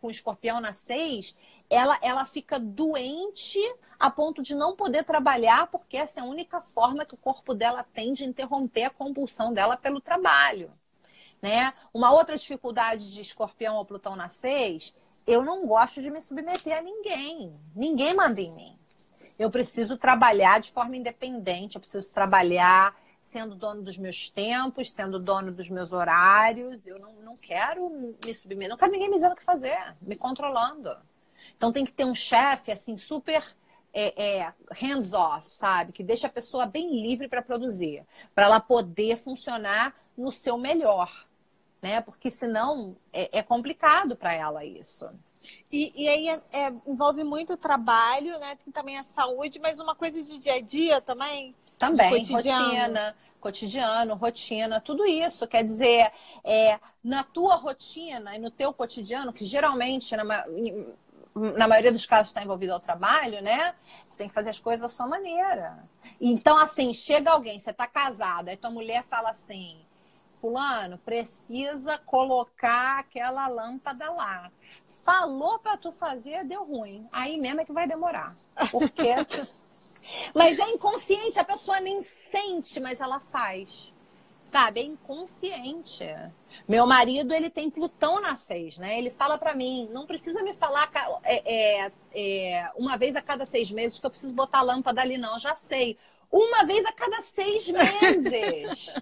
escorpião na 6, ela fica doente a ponto de não poder trabalhar, porque essa é a única forma que o corpo dela tem de interromper a compulsão dela pelo trabalho, né? Uma outra dificuldade de escorpião ou Plutão na 6, eu não gosto de me submeter a ninguém. Ninguém manda em mim. Eu preciso trabalhar de forma independente, eu preciso trabalhar sendo dono dos meus tempos, sendo dono dos meus horários. Eu não quero me submeter, não quero ninguém me dizendo o que fazer, me controlando. Então tem que ter um chefe assim super hands-off, sabe? Que deixa a pessoa bem livre para produzir, para ela poder funcionar no seu melhor, né? Porque senão é complicado para ela isso. E aí envolve muito o trabalho, né? Tem também a saúde, mas uma coisa de dia a dia também? Também, rotina, tudo isso. Quer dizer, na tua rotina e no teu cotidiano, que geralmente, na maioria dos casos, está envolvido ao trabalho, né? Você tem que fazer as coisas da sua maneira. Então, assim, chega alguém, você está casado, aí tua mulher fala assim: fulano, precisa colocar aquela lâmpada lá. Falou para tu fazer, deu ruim. Aí mesmo é que vai demorar. Porque... Mas é inconsciente, a pessoa nem sente, mas ela faz. Sabe? É inconsciente. Meu marido, ele tem Plutão na 6, né? Ele fala para mim, não precisa me falar uma vez a cada 6 meses que eu preciso botar a lâmpada ali, não. Eu já sei. Uma vez a cada 6 meses.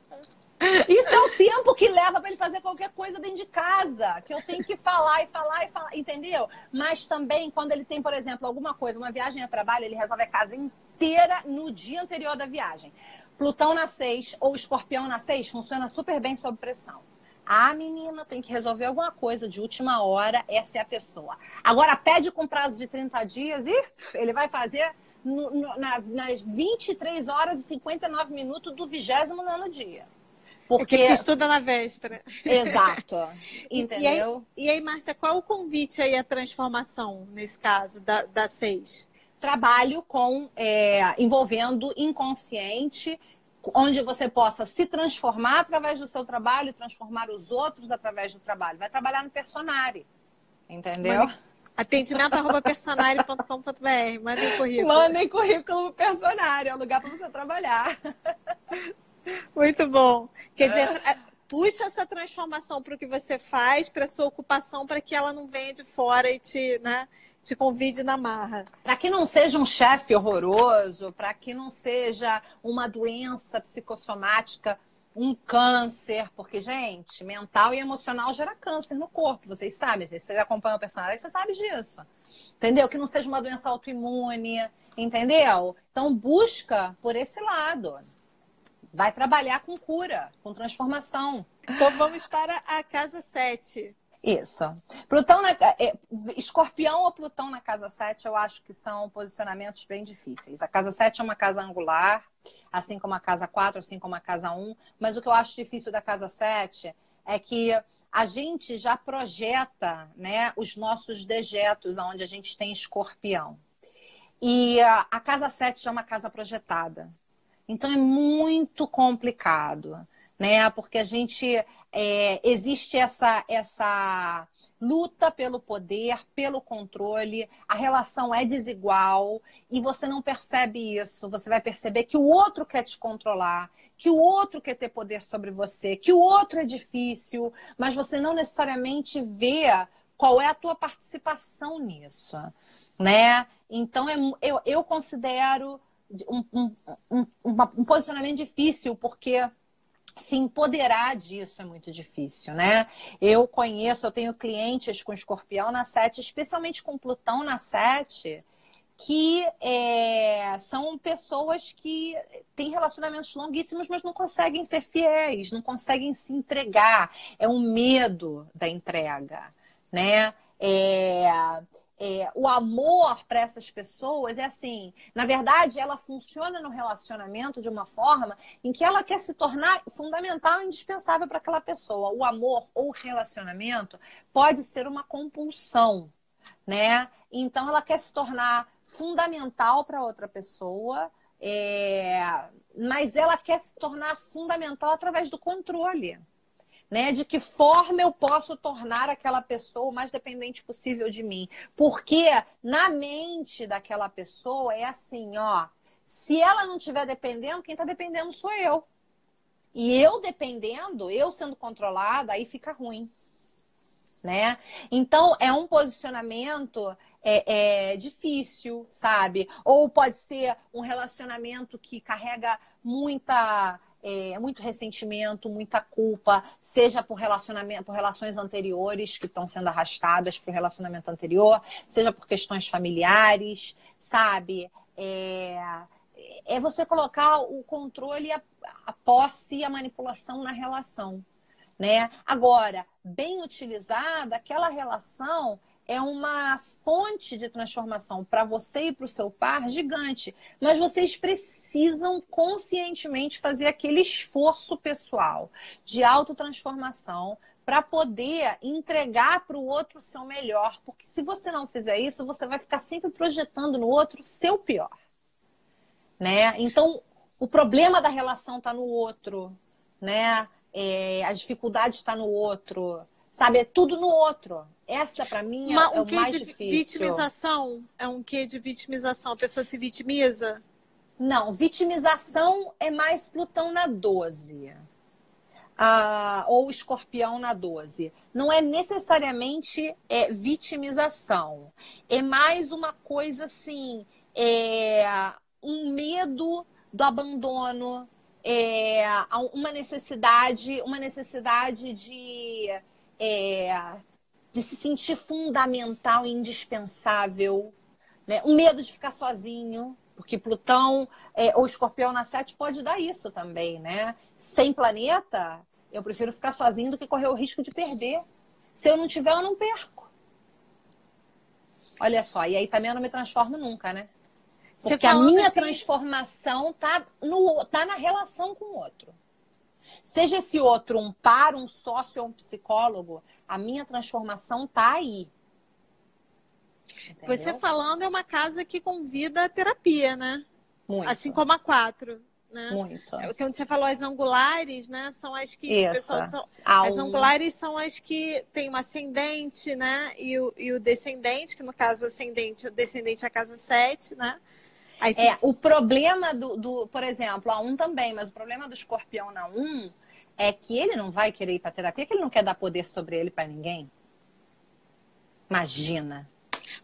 Isso é o tempo que leva para ele fazer qualquer coisa dentro de casa, que eu tenho que falar e falar e falar, entendeu? Mas também, quando ele tem, por exemplo, alguma coisa, uma viagem a trabalho, ele resolve a casa inteira no dia anterior da viagem. Plutão na 6 ou Escorpião na 6 funciona super bem sob pressão. A menina tem que resolver alguma coisa de última hora, essa é a pessoa. Agora, pede com prazo de 30 dias e ele vai fazer nas 23 horas e 59 minutos do 29º dia. Porque ele estuda na véspera. Exato. Entendeu? E aí, Márcia, qual o convite aí à transformação, nesse caso, da 6? Trabalho envolvendo inconsciente, onde você possa se transformar através do seu trabalho e transformar os outros através do trabalho. Vai trabalhar no Personari, entendeu? Atendimento@personari.com.br. Mandem currículo. Mandem currículo Personari, é o lugar para você trabalhar. Muito bom. Quer dizer, puxa essa transformação para o que você faz, para a sua ocupação, para que ela não venha de fora e te convide na marra. Para que não seja um chefe horroroso, para que não seja uma doença psicossomática, um câncer, porque, gente, mental e emocional gera câncer no corpo, vocês sabem, vocês acompanham o personagem, você sabe disso. Entendeu? Que não seja uma doença autoimune, entendeu? Então, busca por esse lado. Vai trabalhar com cura, com transformação. Então vamos para a casa 7. Isso. Plutão Escorpião ou Plutão na casa 7, eu acho que são posicionamentos bem difíceis. A casa 7 é uma casa angular, assim como a casa 4, assim como a casa 1. Mas o que eu acho difícil da casa 7 é que a gente já projeta, né, os nossos dejetos onde a gente tem Escorpião. E a casa 7 é uma casa projetada. Então é muito complicado, né? Porque a gente existe essa luta pelo poder, pelo controle, a relação é desigual e você não percebe isso. Você vai perceber que o outro quer te controlar, que o outro quer ter poder sobre você, que o outro é difícil, mas você não necessariamente vê qual é a tua participação nisso, né? Então eu considero um posicionamento difícil, porque se empoderar disso é muito difícil, né? Eu tenho clientes com Escorpião na 7, especialmente com Plutão na 7, que são pessoas que têm relacionamentos longuíssimos, mas não conseguem ser fiéis, não conseguem se entregar. É um medo da entrega, né? O amor para essas pessoas é assim, na verdade, ela funciona no relacionamento de uma forma em que ela quer se tornar fundamental e indispensável para aquela pessoa. O amor ou o relacionamento pode ser uma compulsão, né? Então, ela quer se tornar fundamental para outra pessoa, mas ela quer se tornar fundamental através do controle. Né? De que forma eu posso tornar aquela pessoa o mais dependente possível de mim? Porque na mente daquela pessoa é assim, ó, se ela não estiver dependendo, quem está dependendo sou eu. E eu dependendo, eu sendo controlada, aí fica ruim. Né? Então, é um posicionamento difícil, sabe? Ou pode ser um relacionamento que carrega muito ressentimento, muita culpa, seja por relações anteriores que estão sendo arrastadas para o relacionamento anterior, seja por questões familiares, sabe? É você colocar o controle, a posse e a manipulação na relação. Né? Agora, bem utilizada, aquela relação é uma fonte de transformação para você e para o seu par gigante. Mas vocês precisam conscientemente fazer aquele esforço pessoal de autotransformação para poder entregar para o outro o seu melhor. Porque se você não fizer isso, você vai ficar sempre projetando no outro o seu pior. Né? Então, o problema da relação está no outro, né? A dificuldade está no outro, sabe? É tudo no outro. Essa, para mim, é o mais difícil. Vitimização? É um quê de vitimização? A pessoa se vitimiza? Não, vitimização é mais Plutão na 12. Ou Escorpião na 12. Não é necessariamente vitimização. É mais uma coisa assim, um medo do abandono, uma necessidade de se sentir fundamental e indispensável, né? Um medo de ficar sozinho, porque Plutão ou Escorpião na 7 pode dar isso também, né? Sem planeta, eu prefiro ficar sozinho do que correr o risco de perder. Se eu não tiver, eu não perco. Olha só, e aí também eu não me transformo nunca, né? Porque a minha transformação tá na relação com o outro. Seja esse outro um par, um sócio ou um psicólogo, a minha transformação tá aí. Entendeu? Você falando é uma casa que convida a terapia, né? Muito. Assim como a 4, né? Muito. Quando você falou as angulares, né? São as que... As angulares são as que tem um ascendente, né? E o descendente, que no caso o descendente é a casa 7, né? Aí, o problema por exemplo, a 1 também, mas o problema do Escorpião na 1 é que ele não vai querer ir para terapia, que ele não quer dar poder sobre ele para ninguém. Imagina.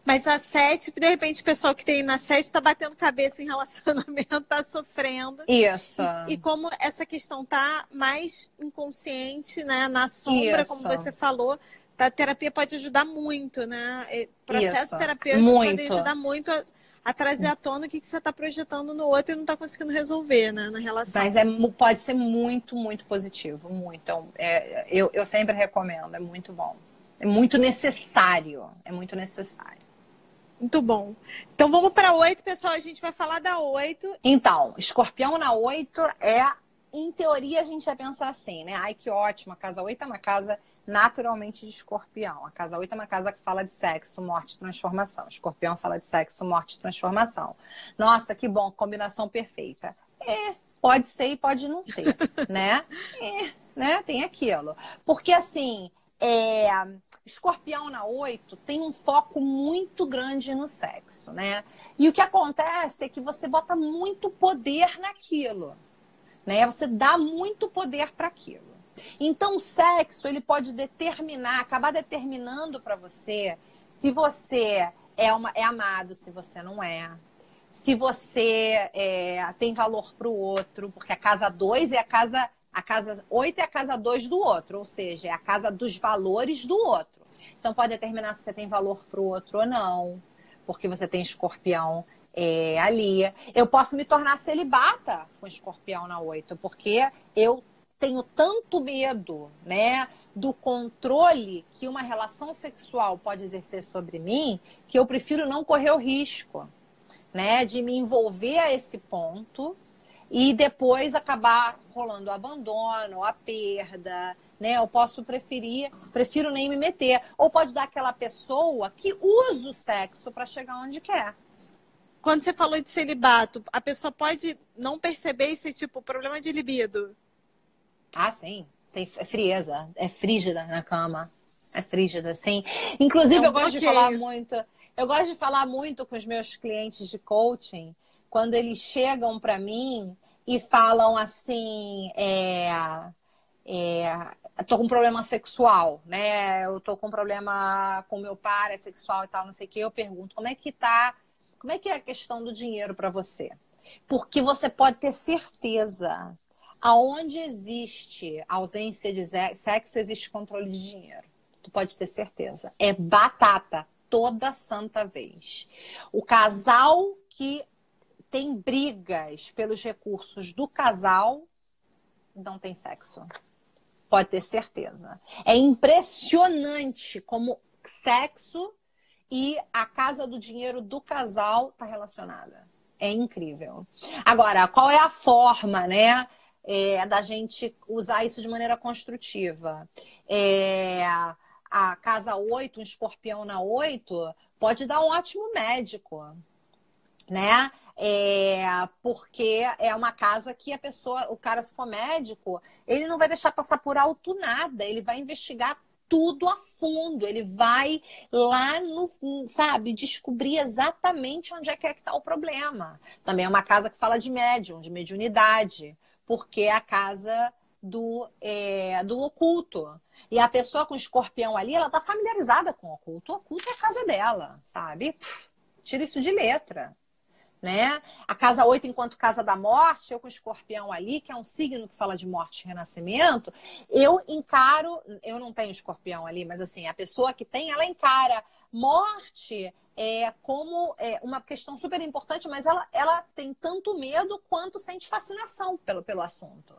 Mas a 7, de repente, o pessoal que tem na 7 está batendo cabeça em relacionamento, está sofrendo. Isso. E como essa questão tá mais inconsciente, né? Na sombra, como você falou, a terapia pode ajudar muito, né? Processos terapêuticos podem ajudar muito a trazer à tona o que você está projetando no outro e não está conseguindo resolver, né, na relação. Mas pode ser muito, muito positivo. Muito. Então, eu sempre recomendo, é muito bom. É muito necessário. É muito necessário. Muito bom. Então vamos para 8, pessoal. A gente vai falar da 8. Então, Escorpião na 8 em teoria, a gente ia pensar assim, né? Ai, que ótimo. A casa 8 é uma casa naturalmente de Escorpião. A casa 8 é uma casa que fala de sexo, morte e transformação. Escorpião fala de sexo, morte e transformação. Nossa, que bom, combinação perfeita. Pode ser e pode não ser, né? Né? Tem aquilo. Porque assim, Escorpião na 8 tem um foco muito grande no sexo, né? E o que acontece é que você bota muito poder naquilo, né? Você dá muito poder para aquilo. Então, o sexo, ele pode acabar determinando para você se você é amado, se você não é. Se você tem valor para o outro, porque a casa 2 é a casa 8 é a casa 2 do outro, ou seja, é a casa dos valores do outro. Então, pode determinar se você tem valor para o outro ou não, porque você tem Escorpião ali. Eu posso me tornar celibata com Escorpião na 8, porque eu tenho tanto medo, né, do controle que uma relação sexual pode exercer sobre mim, que eu prefiro não correr o risco, né, de me envolver a esse ponto e depois acabar rolando o abandono, a perda, né? Eu prefiro nem me meter. Ou pode dar aquela pessoa que usa o sexo para chegar onde quer. Quando você falou de celibato, a pessoa pode não perceber esse tipo problema de libido? Ah, sim. Tem frieza. É frígida na cama. É frígida, sim. Inclusive, eu gosto de falar muito. Eu gosto de falar muito com os meus clientes de coaching, quando eles chegam para mim e falam assim, tô com um problema sexual, né? Eu tô com um problema com meu par, sexual e tal, não sei o que. Eu pergunto, como é que é a questão do dinheiro para você? Porque você pode ter certeza, aonde existe ausência de sexo, existe controle de dinheiro. Tu pode ter certeza. É batata toda santa vez. O casal que tem brigas pelos recursos do casal, não tem sexo. Pode ter certeza. É impressionante como sexo e a casa do dinheiro do casal está relacionada. É incrível. Agora, qual é a forma, né, da gente usar isso de maneira construtiva? A casa 8, um Escorpião na 8, pode dar um ótimo médico, né? Porque é uma casa que o cara, se for médico, ele não vai deixar passar por alto nada, ele vai investigar tudo a fundo, ele vai lá sabe, descobrir exatamente onde é que está o problema. Também é uma casa que fala de médium, de mediunidade, porque é a casa do oculto. E a pessoa com Escorpião ali, ela tá familiarizada com o oculto é a casa dela, sabe? Tira isso de letra. né? A casa 8 enquanto casa da morte, eu com escorpião ali, que é um signo que fala de morte e renascimento, eu encaro, eu não tenho escorpião ali, mas assim, a pessoa que tem, ela encara morte como uma questão super importante, mas ela tem tanto medo quanto sente fascinação pelo assunto.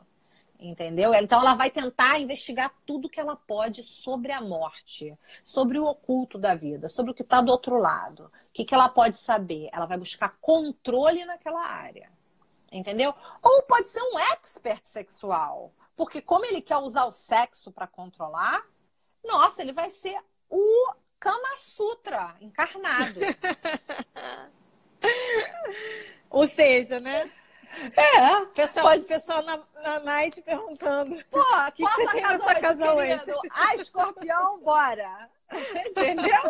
Entendeu? Então ela vai tentar investigar tudo que ela pode sobre a morte, sobre o oculto da vida, sobre o que está do outro lado. O que ela pode saber? Ela vai buscar controle naquela área. Entendeu? Ou pode ser um expert sexual. Porque como ele quer usar o sexo para controlar, nossa, ele vai ser o Kama Sutra encarnado. Ou seja, né? Pessoal na night perguntando. Pô, o que você tem nessa casa 8? A escorpião, bora. Entendeu?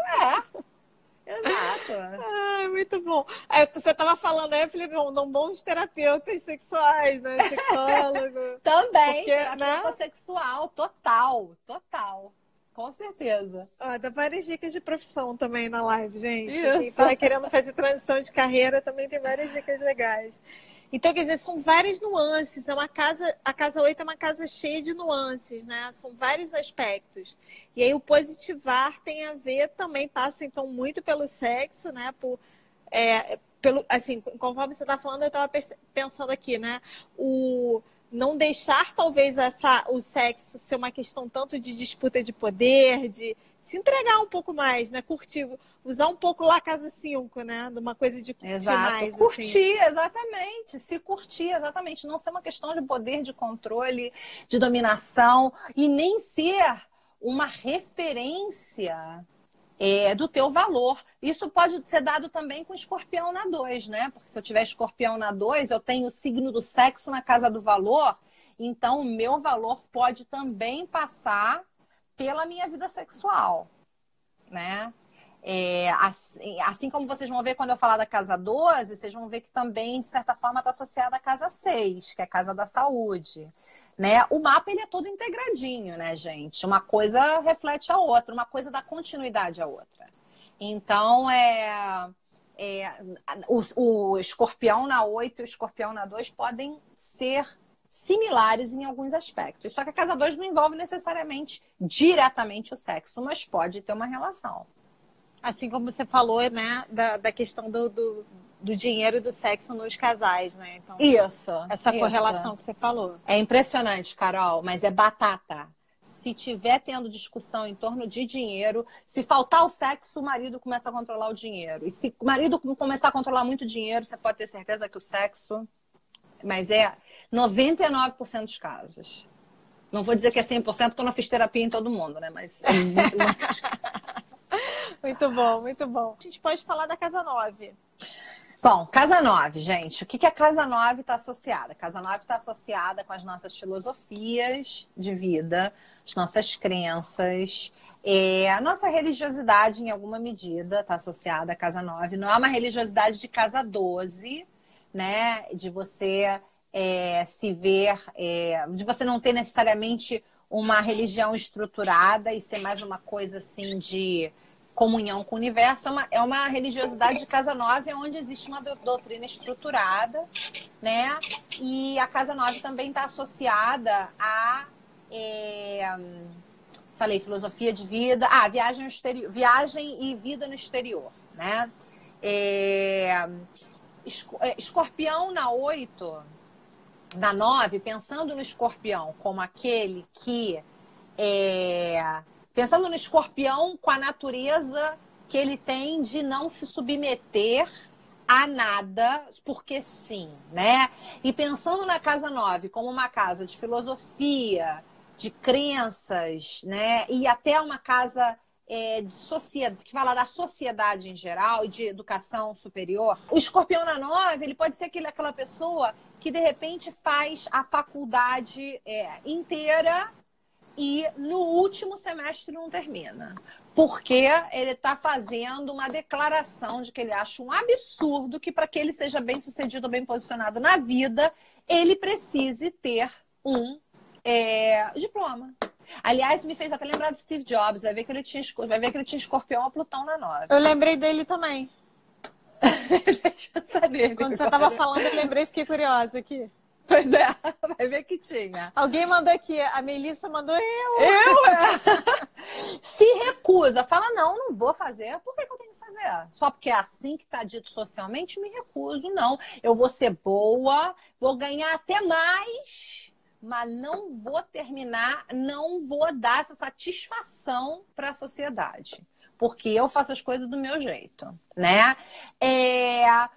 Exato. Ai, muito bom. Aí, você estava falando aí, eu falei, bons terapeutas sexuais, né? Sexólogo. Também, terapeuta sexual, total. Com certeza. Dá várias dicas de profissão também na live, gente. Isso. Quem está querendo fazer transição de carreira também tem várias dicas legais. Então, quer dizer, são várias nuances. A casa 8 é uma casa cheia de nuances, né? São vários aspectos. E aí o positivar tem a ver também, passa então muito pelo sexo, né? Assim, conforme você está falando, eu estava pensando aqui, né? Não deixar talvez o sexo ser uma questão tanto de disputa de poder, de se entregar um pouco mais, né? Curtir, usar um pouco lá a casa 5, né? De uma coisa de curtir mais. Curtir, assim. exatamente. Se curtir, exatamente. Não ser uma questão de poder, de controle, de dominação. E nem ser uma referência do teu valor. Isso pode ser dado também com escorpião na 2, né? Porque se eu tiver escorpião na 2, eu tenho o signo do sexo na casa do valor. Então, o meu valor pode também passar pela minha vida sexual, né? Assim como vocês vão ver quando eu falar da casa 12, vocês vão ver que também, de certa forma, está associada à casa 6, que é a casa da saúde, né? O mapa, ele é todo integradinho, né, gente? Uma coisa reflete a outra, uma coisa dá continuidade à outra. Então, o escorpião na 8 e o escorpião na 2 podem ser similares em alguns aspectos. Só que a casa 2 não envolve necessariamente diretamente o sexo, mas pode ter uma relação. Assim como você falou, né, da questão do dinheiro e do sexo nos casais, né? Então, essa correlação que você falou. É impressionante, Carol, mas é batata. Se tiver tendo discussão em torno de dinheiro, se faltar o sexo, o marido começa a controlar o dinheiro. E se o marido começar a controlar muito dinheiro, você pode ter certeza que o sexo... Mas 99% dos casos. Não vou dizer que é 100%, porque eu não fiz terapia em todo mundo, né? Mas é muito. Muito bom, muito bom. A gente pode falar da casa 9. Bom, casa 9, gente. O que a casa 9 está associada? A casa 9 está associada com as nossas filosofias de vida, as nossas crenças. A nossa religiosidade, em alguma medida, está associada à casa 9. Não é uma religiosidade de casa 12, né? De você se ver, de você não ter necessariamente uma religião estruturada e ser mais uma coisa assim de comunhão com o universo. É uma religiosidade de casa 9 onde existe uma doutrina estruturada, né? E a casa 9 também está associada a falei filosofia de vida, viagem e vida no exterior, né? Escorpião na 8, na 9, pensando no escorpião como aquele que pensando no escorpião com a natureza que ele tem de não se submeter a nada, porque sim, né? E pensando na casa 9 como uma casa de filosofia, de crenças, né? E até uma casa que fala da sociedade em geral e de educação superior. O escorpião na 9, ele pode ser aquela pessoa que de repente faz a faculdade inteira e no último semestre não termina. Porque ele está fazendo uma declaração de que ele acha um absurdo que para que ele seja bem sucedido, bem posicionado na vida, ele precise ter um diploma. Aliás, me fez até lembrar do Steve Jobs. Vai ver que ele tinha escorpião a Plutão na 9. Eu lembrei dele também. Deixa eu saber. Quando você estava falando, eu lembrei e fiquei curiosa aqui. Pois é, vai ver que tinha. Alguém mandou aqui, a Melissa mandou eu. Se recusa, fala, não vou fazer. Por que eu tenho que fazer? Só porque é assim que está dito socialmente, me recuso, não. Eu vou ser boa, vou ganhar até mais, mas não vou terminar, não vou dar essa satisfação para a sociedade. Porque eu faço as coisas do meu jeito, né?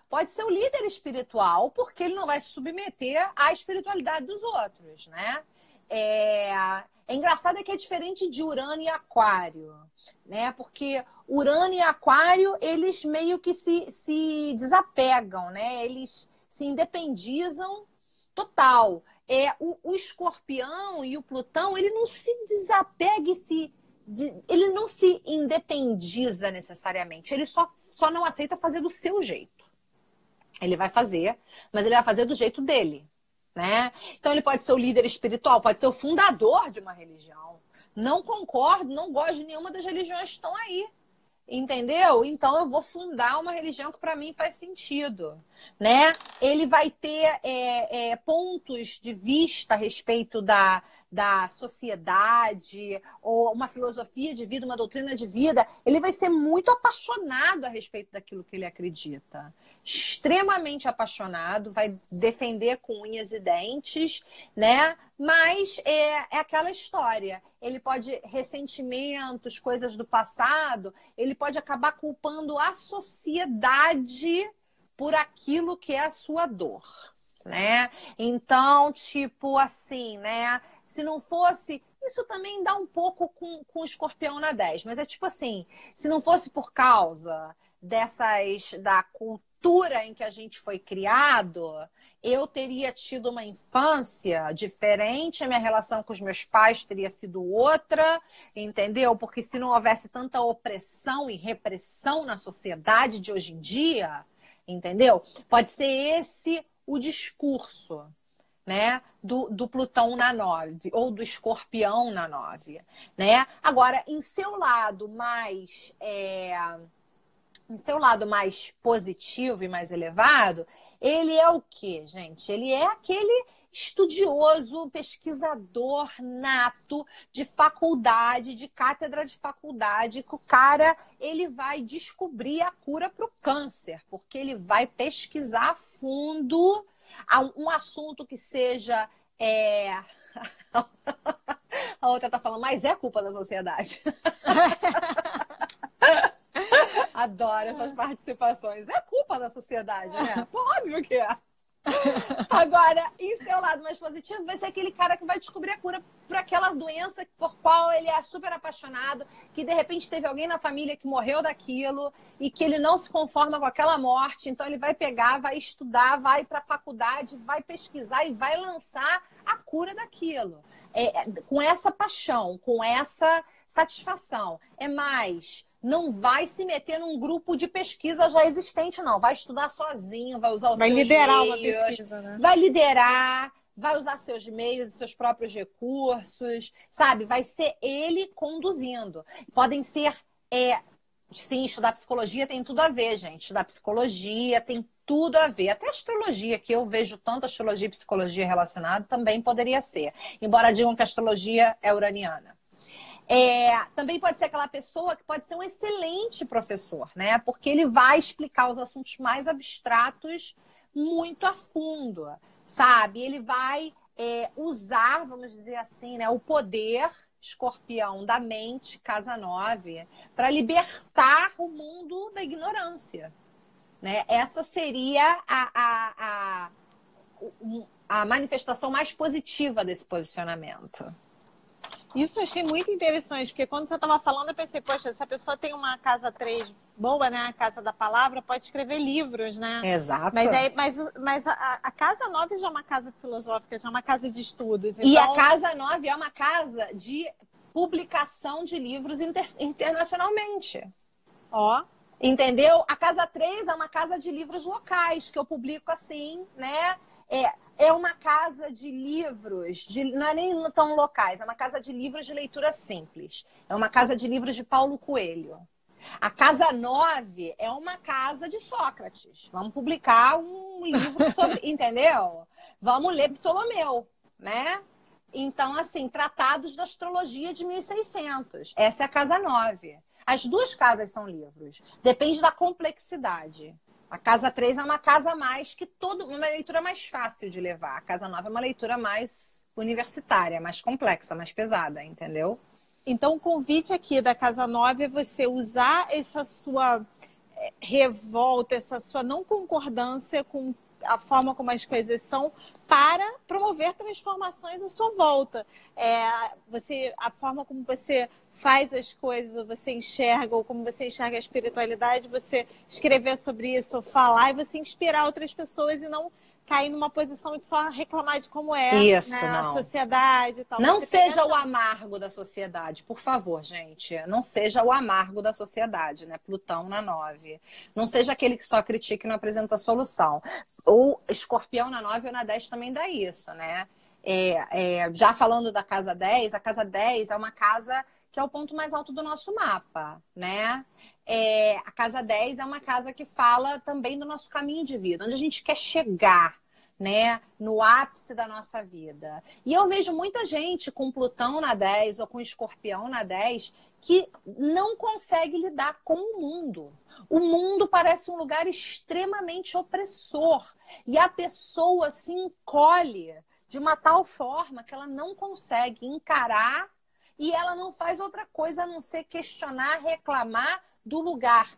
Pode ser o líder espiritual, porque ele não vai se submeter à espiritualidade dos outros, né? É engraçado que é diferente de Urano e Aquário, né? Porque Urano e Aquário, eles meio que se desapegam, né? Eles se independizam total. O Escorpião e o Plutão, ele não se desapega ele não se independiza necessariamente, ele só não aceita fazer do seu jeito. Ele vai fazer, mas ele vai fazer do jeito dele, né? Então ele pode ser o líder espiritual, pode ser o fundador de uma religião. Não concordo, não gosto de nenhuma das religiões que estão aí. Entendeu? Então eu vou fundar uma religião que para mim faz sentido, né? Ele vai ter pontos de vista a respeito da sociedade, ou uma filosofia de vida, uma doutrina de vida. Ele vai ser muito apaixonado a respeito daquilo que ele acredita. Extremamente apaixonado, vai defender com unhas e dentes, né? Mas é aquela história. Ele pode, ressentimentos, coisas do passado, ele pode acabar culpando a sociedade por aquilo que é a sua dor, né? Então, tipo assim, né? Se não fosse... Isso também dá um pouco com o Escorpião na 10, mas é tipo assim, se não fosse por causa da cultura em que a gente foi criado, eu teria tido uma infância diferente, a minha relação com os meus pais teria sido outra, entendeu? Porque se não houvesse tanta opressão e repressão na sociedade de hoje em dia, entendeu? Pode ser esse o discurso, né? Do Plutão na 9, ou do Escorpião na 9, né? Agora, em seu lado mais positivo e mais elevado, ele é o quê, gente? Ele é aquele estudioso, pesquisador nato de faculdade, de cátedra de faculdade, que o cara, ele vai descobrir a cura para o câncer, porque ele vai pesquisar a fundo um assunto que seja... A outra tá falando, mas é culpa da sociedade. Adoro essas participações. É culpa da sociedade, né? Óbvio que é. Agora, em seu lado mais positivo, vai ser aquele cara que vai descobrir a cura por aquela doença por qual ele é super apaixonado, que de repente teve alguém na família que morreu daquilo e que ele não se conforma com aquela morte. Então ele vai pegar, vai estudar, vai para a faculdade, vai pesquisar e vai lançar a cura daquilo. Com essa paixão, com essa satisfação. Não vai se meter num grupo de pesquisa já existente, não. Vai estudar sozinho, vai usar os seus meios. Vai liderar uma pesquisa, né? Vai liderar, vai usar seus meios, seus próprios recursos, sabe? Vai ser ele conduzindo. Podem ser... Sim, estudar psicologia tem tudo a ver, gente. Estudar psicologia tem tudo a ver. Até astrologia, que eu vejo tanto astrologia e psicologia relacionado, também poderia ser. Embora digam que a astrologia é uraniana. Também pode ser aquela pessoa que pode ser um excelente professor, né? Porque ele vai explicar os assuntos mais abstratos muito a fundo, sabe? Ele vai usar, vamos dizer assim, né, o poder Escorpião da mente, casa 9, para libertar o mundo da ignorância, né? Essa seria a manifestação mais positiva desse posicionamento. Isso eu achei muito interessante, porque quando você estava falando, eu pensei, poxa, se a pessoa tem uma casa 3 boa, né? A casa da palavra, pode escrever livros, né? Exato. Mas a casa 9 já é uma casa filosófica, já é uma casa de estudos. Então... E a casa 9 é uma casa de publicação de livros internacionalmente. Ó. Entendeu? A casa 3 é uma casa de livros locais, que eu publico assim, né? É uma casa de livros, não é nem tão locais, é uma casa de livros de leitura simples. É uma casa de livros de Paulo Coelho. A casa 9 é uma casa de Sócrates. Vamos publicar um livro sobre, entendeu? Vamos ler Ptolomeu, né? Então, assim, Tratados da Astrologia de 1600. Essa é a casa 9. As duas casas são livros. Depende da complexidade. A casa 3 é uma casa mais que uma leitura mais fácil de levar. A casa 9 é uma leitura mais universitária, mais complexa, mais pesada, entendeu? Então, o convite aqui da casa 9 é você usar essa sua revolta, essa sua não concordância com a forma como as coisas são, para promover transformações à sua volta. A forma como você faz as coisas, você enxerga, ou como você enxerga a espiritualidade, você escrever sobre isso, ou falar, e você inspirar outras pessoas e não cair numa posição de só reclamar de como é, isso, né, a sociedade e tal. Não seja o amargo da sociedade, por favor, gente. Não seja o amargo da sociedade, né? Plutão na 9. Não seja aquele que só critica e não apresenta solução. O Escorpião na 9 ou na 10 também dá isso, né? Já falando da casa 10, a casa 10 é uma casa que é o ponto mais alto do nosso mapa, né? A casa 10 é uma casa que fala também do nosso caminho de vida, onde a gente quer chegar, né? No ápice da nossa vida. E eu vejo muita gente com Plutão na 10 ou com Escorpião na 10 que não consegue lidar com o mundo. O mundo parece um lugar extremamente opressor. E a pessoa se encolhe de uma tal forma que ela não consegue encarar e ela não faz outra coisa a não ser questionar, reclamar do lugar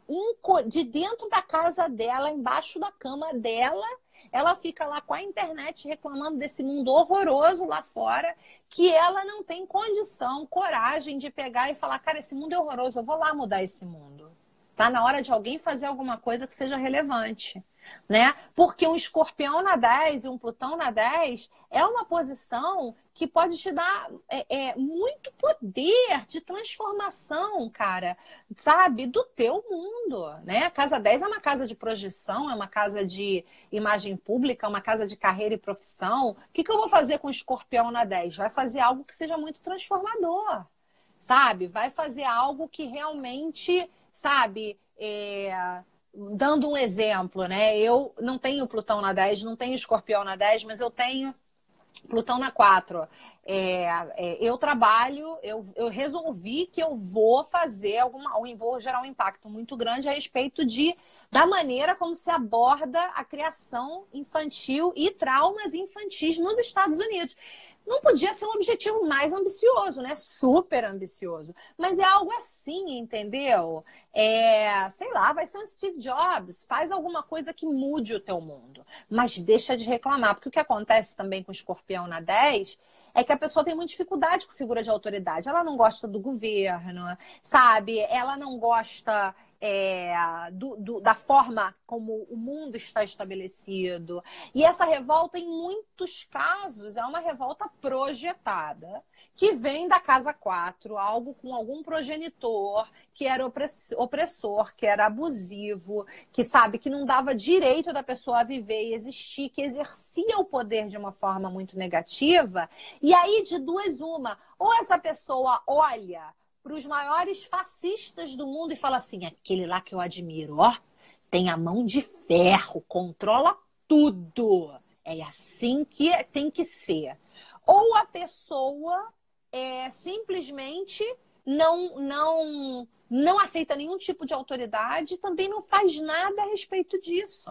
de dentro da casa dela, embaixo da cama dela. Ela fica lá com a internet reclamando desse mundo horroroso lá fora, que ela não tem condição, coragem de pegar e falar, cara, esse mundo é horroroso, eu vou lá mudar esse mundo. Tá na hora de alguém fazer alguma coisa que seja relevante, né? Porque um Escorpião na 10 e um Plutão na 10 é uma posição que pode te dar muito poder de transformação, cara, sabe? Do teu mundo, né? A casa 10 é uma casa de projeção, é uma casa de imagem pública, é uma casa de carreira e profissão. O que eu vou fazer com o Escorpião na 10? Vai fazer algo que seja muito transformador, sabe? Vai fazer algo que realmente, sabe, dando um exemplo, né? Eu não tenho Plutão na 10, não tenho Escorpião na 10, mas eu tenho Plutão na 4. Eu trabalho, eu resolvi que eu vou fazer vou gerar um impacto muito grande a respeito da maneira como se aborda a criação infantil e traumas infantis nos Estados Unidos. Não podia ser um objetivo mais ambicioso, né? Super ambicioso. Mas é algo assim, entendeu? Sei lá, vai ser um Steve Jobs. Faz alguma coisa que mude o teu mundo. Mas deixa de reclamar. Porque o que acontece também com o Escorpião na 10 é que a pessoa tem muita dificuldade com figura de autoridade. Ela não gosta do governo, sabe? Ela não gosta da forma como o mundo está estabelecido. E essa revolta, em muitos casos, é uma revolta projetada, que vem da casa 4, algo com algum progenitor que era opressor, que era abusivo, que sabe que não dava direito da pessoa a viver e existir, que exercia o poder de uma forma muito negativa. E aí, de duas uma, ou essa pessoa olha para os maiores fascistas do mundo e fala assim, aquele lá que eu admiro, ó, tem a mão de ferro, controla tudo. É assim que tem que ser. Ou a pessoa simplesmente não aceita nenhum tipo de autoridade, também não faz nada a respeito disso.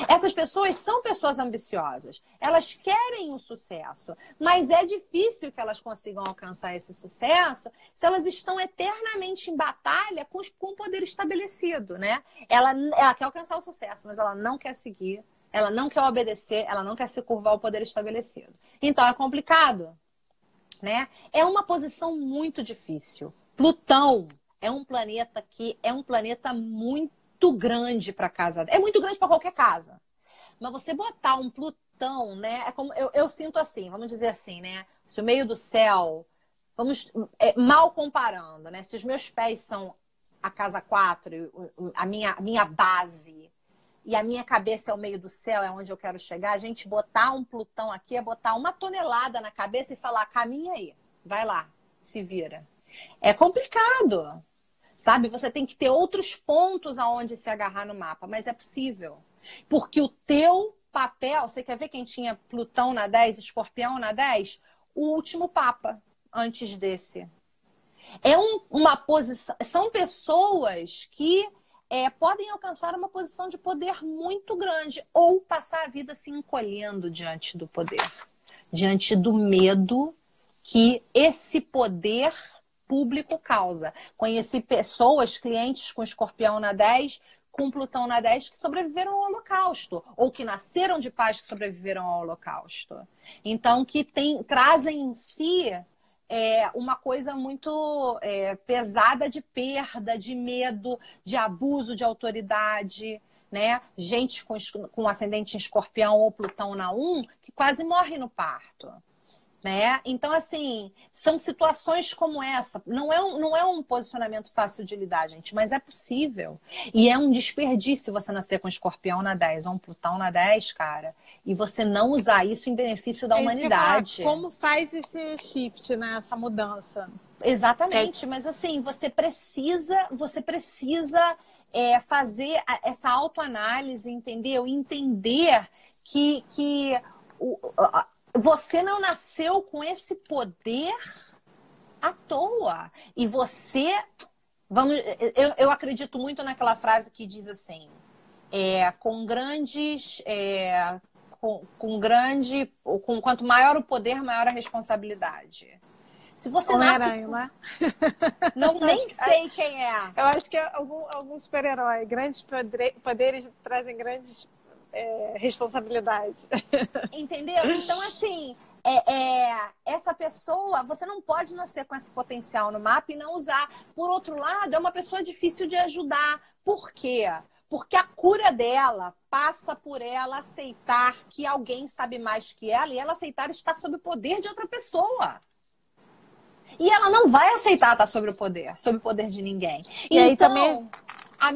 Essas pessoas são pessoas ambiciosas, elas querem o sucesso, mas é difícil que elas consigam alcançar esse sucesso se elas estão eternamente em batalha com o poder estabelecido, né? Ela quer alcançar o sucesso, mas ela não quer seguir, ela não quer obedecer, ela não quer se curvar ao poder estabelecido. Então é complicado, né? É uma posição muito difícil. Plutão é um planeta que é um planeta muito grande para casa. É muito grande para qualquer casa. Mas você botar um Plutão, né? É como eu sinto assim, vamos dizer assim, né? Se o meio do céu, mal comparando, né? Se os meus pés são a casa 4, a minha base, e a minha cabeça é o meio do céu, é onde eu quero chegar, a gente botar um Plutão aqui é botar 1 tonelada na cabeça e falar, caminha aí, vai lá, se vira. É complicado, sabe? Você tem que ter outros pontos aonde se agarrar no mapa, mas é possível. Porque o teu papel, você quer ver quem tinha Plutão na 10, Escorpião na 10? O último Papa, antes desse. É uma posição, são pessoas que podem alcançar uma posição de poder muito grande ou passar a vida se encolhendo diante do poder, diante do medo que esse poder público causa. Conheci pessoas, clientes com Escorpião na 10, com Plutão na 10, que sobreviveram ao Holocausto, ou que nasceram de pais que sobreviveram ao Holocausto. Então, que trazem em si uma coisa muito pesada de perda, de medo, de abuso de autoridade, né? Gente com ascendente em Escorpião ou Plutão na 1, que quase morre no parto. Né? Então, assim, são situações como essa. Não é um posicionamento fácil de lidar, gente, mas é possível. E é um desperdício você nascer com Escorpião na 10 ou um Plutão na 10, cara, e você não usar isso em benefício da humanidade. Como faz esse shift, né? Essa mudança? Exatamente, mas assim, você precisa fazer essa autoanálise, entendeu? Entender que você não nasceu com esse poder à toa. E você... Eu acredito muito naquela frase que diz assim, quanto maior o poder, maior a responsabilidade. Se você nasce... Né? Nem sei quem é. Eu acho que é algum super-herói. Grandes poderes trazem grandes... responsabilidade. Entendeu? Então, assim, essa pessoa, você não pode nascer com esse potencial no mapa e não usar. Por outro lado, é uma pessoa difícil de ajudar. Por quê? Porque a cura dela passa por ela aceitar que alguém sabe mais que ela e ela aceitar estar sob o poder de outra pessoa. E ela não vai aceitar estar sob o poder de ninguém. E então, aí também... A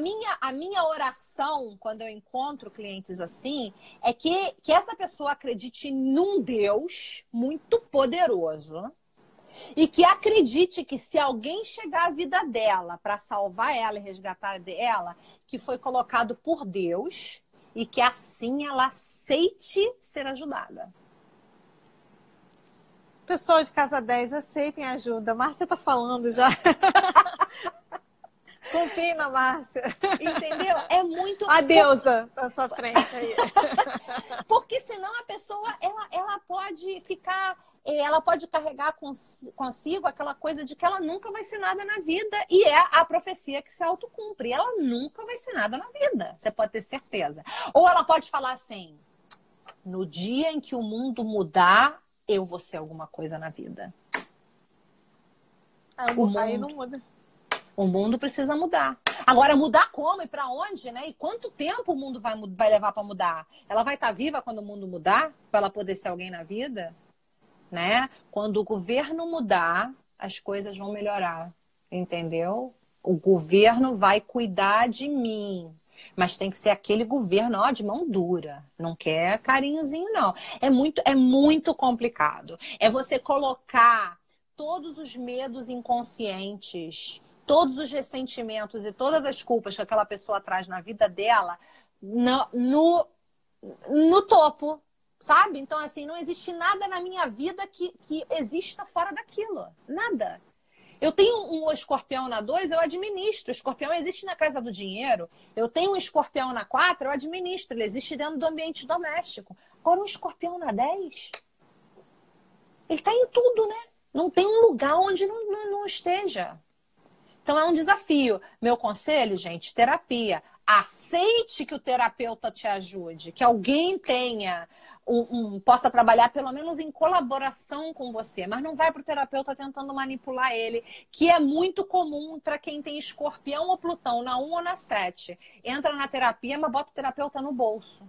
minha oração, quando eu encontro clientes assim, é que essa pessoa acredite num Deus muito poderoso e que acredite que se alguém chegar à vida dela para salvar ela e resgatar ela, que foi colocado por Deus e que assim ela aceite ser ajudada. Pessoal de casa 10, aceitem ajuda. Márcia tá falando já. Confie na Márcia. Entendeu? É muito... A deusa na sua frente aí. Porque senão a pessoa, ela pode ficar... Ela pode carregar consigo aquela coisa de que ela nunca vai ser nada na vida. E é a profecia que se autocumpre. Ela nunca vai ser nada na vida. Você pode ter certeza. Ou ela pode falar assim, no dia em que o mundo mudar, eu vou ser alguma coisa na vida. Aí não muda. O mundo precisa mudar. Agora, mudar como e para onde, né? E quanto tempo o mundo vai levar para mudar? Ela vai estar viva quando o mundo mudar? Para ela poder ser alguém na vida? Né? Quando o governo mudar, as coisas vão melhorar. Entendeu? O governo vai cuidar de mim. Mas tem que ser aquele governo, de mão dura. Não quer carinhozinho, não. É muito complicado. É você colocar todos os medos inconscientes, todos os ressentimentos e todas as culpas que aquela pessoa traz na vida dela no topo, sabe? Então, assim, não existe nada na minha vida que exista fora daquilo. Nada. Eu tenho um escorpião na 2, eu administro. O escorpião existe na casa do dinheiro. Eu tenho um escorpião na 4, eu administro. Ele existe dentro do ambiente doméstico. Agora, um escorpião na 10, ele está em tudo, né? Não tem um lugar onde não esteja. Então, é um desafio. Meu conselho, gente, terapia. Aceite que o terapeuta te ajude, que alguém tenha possa trabalhar pelo menos em colaboração com você, mas não vai para o terapeuta tentando manipular ele, que é muito comum para quem tem Escorpião ou Plutão na 1 ou na 7. Entra na terapia, mas bota o terapeuta no bolso.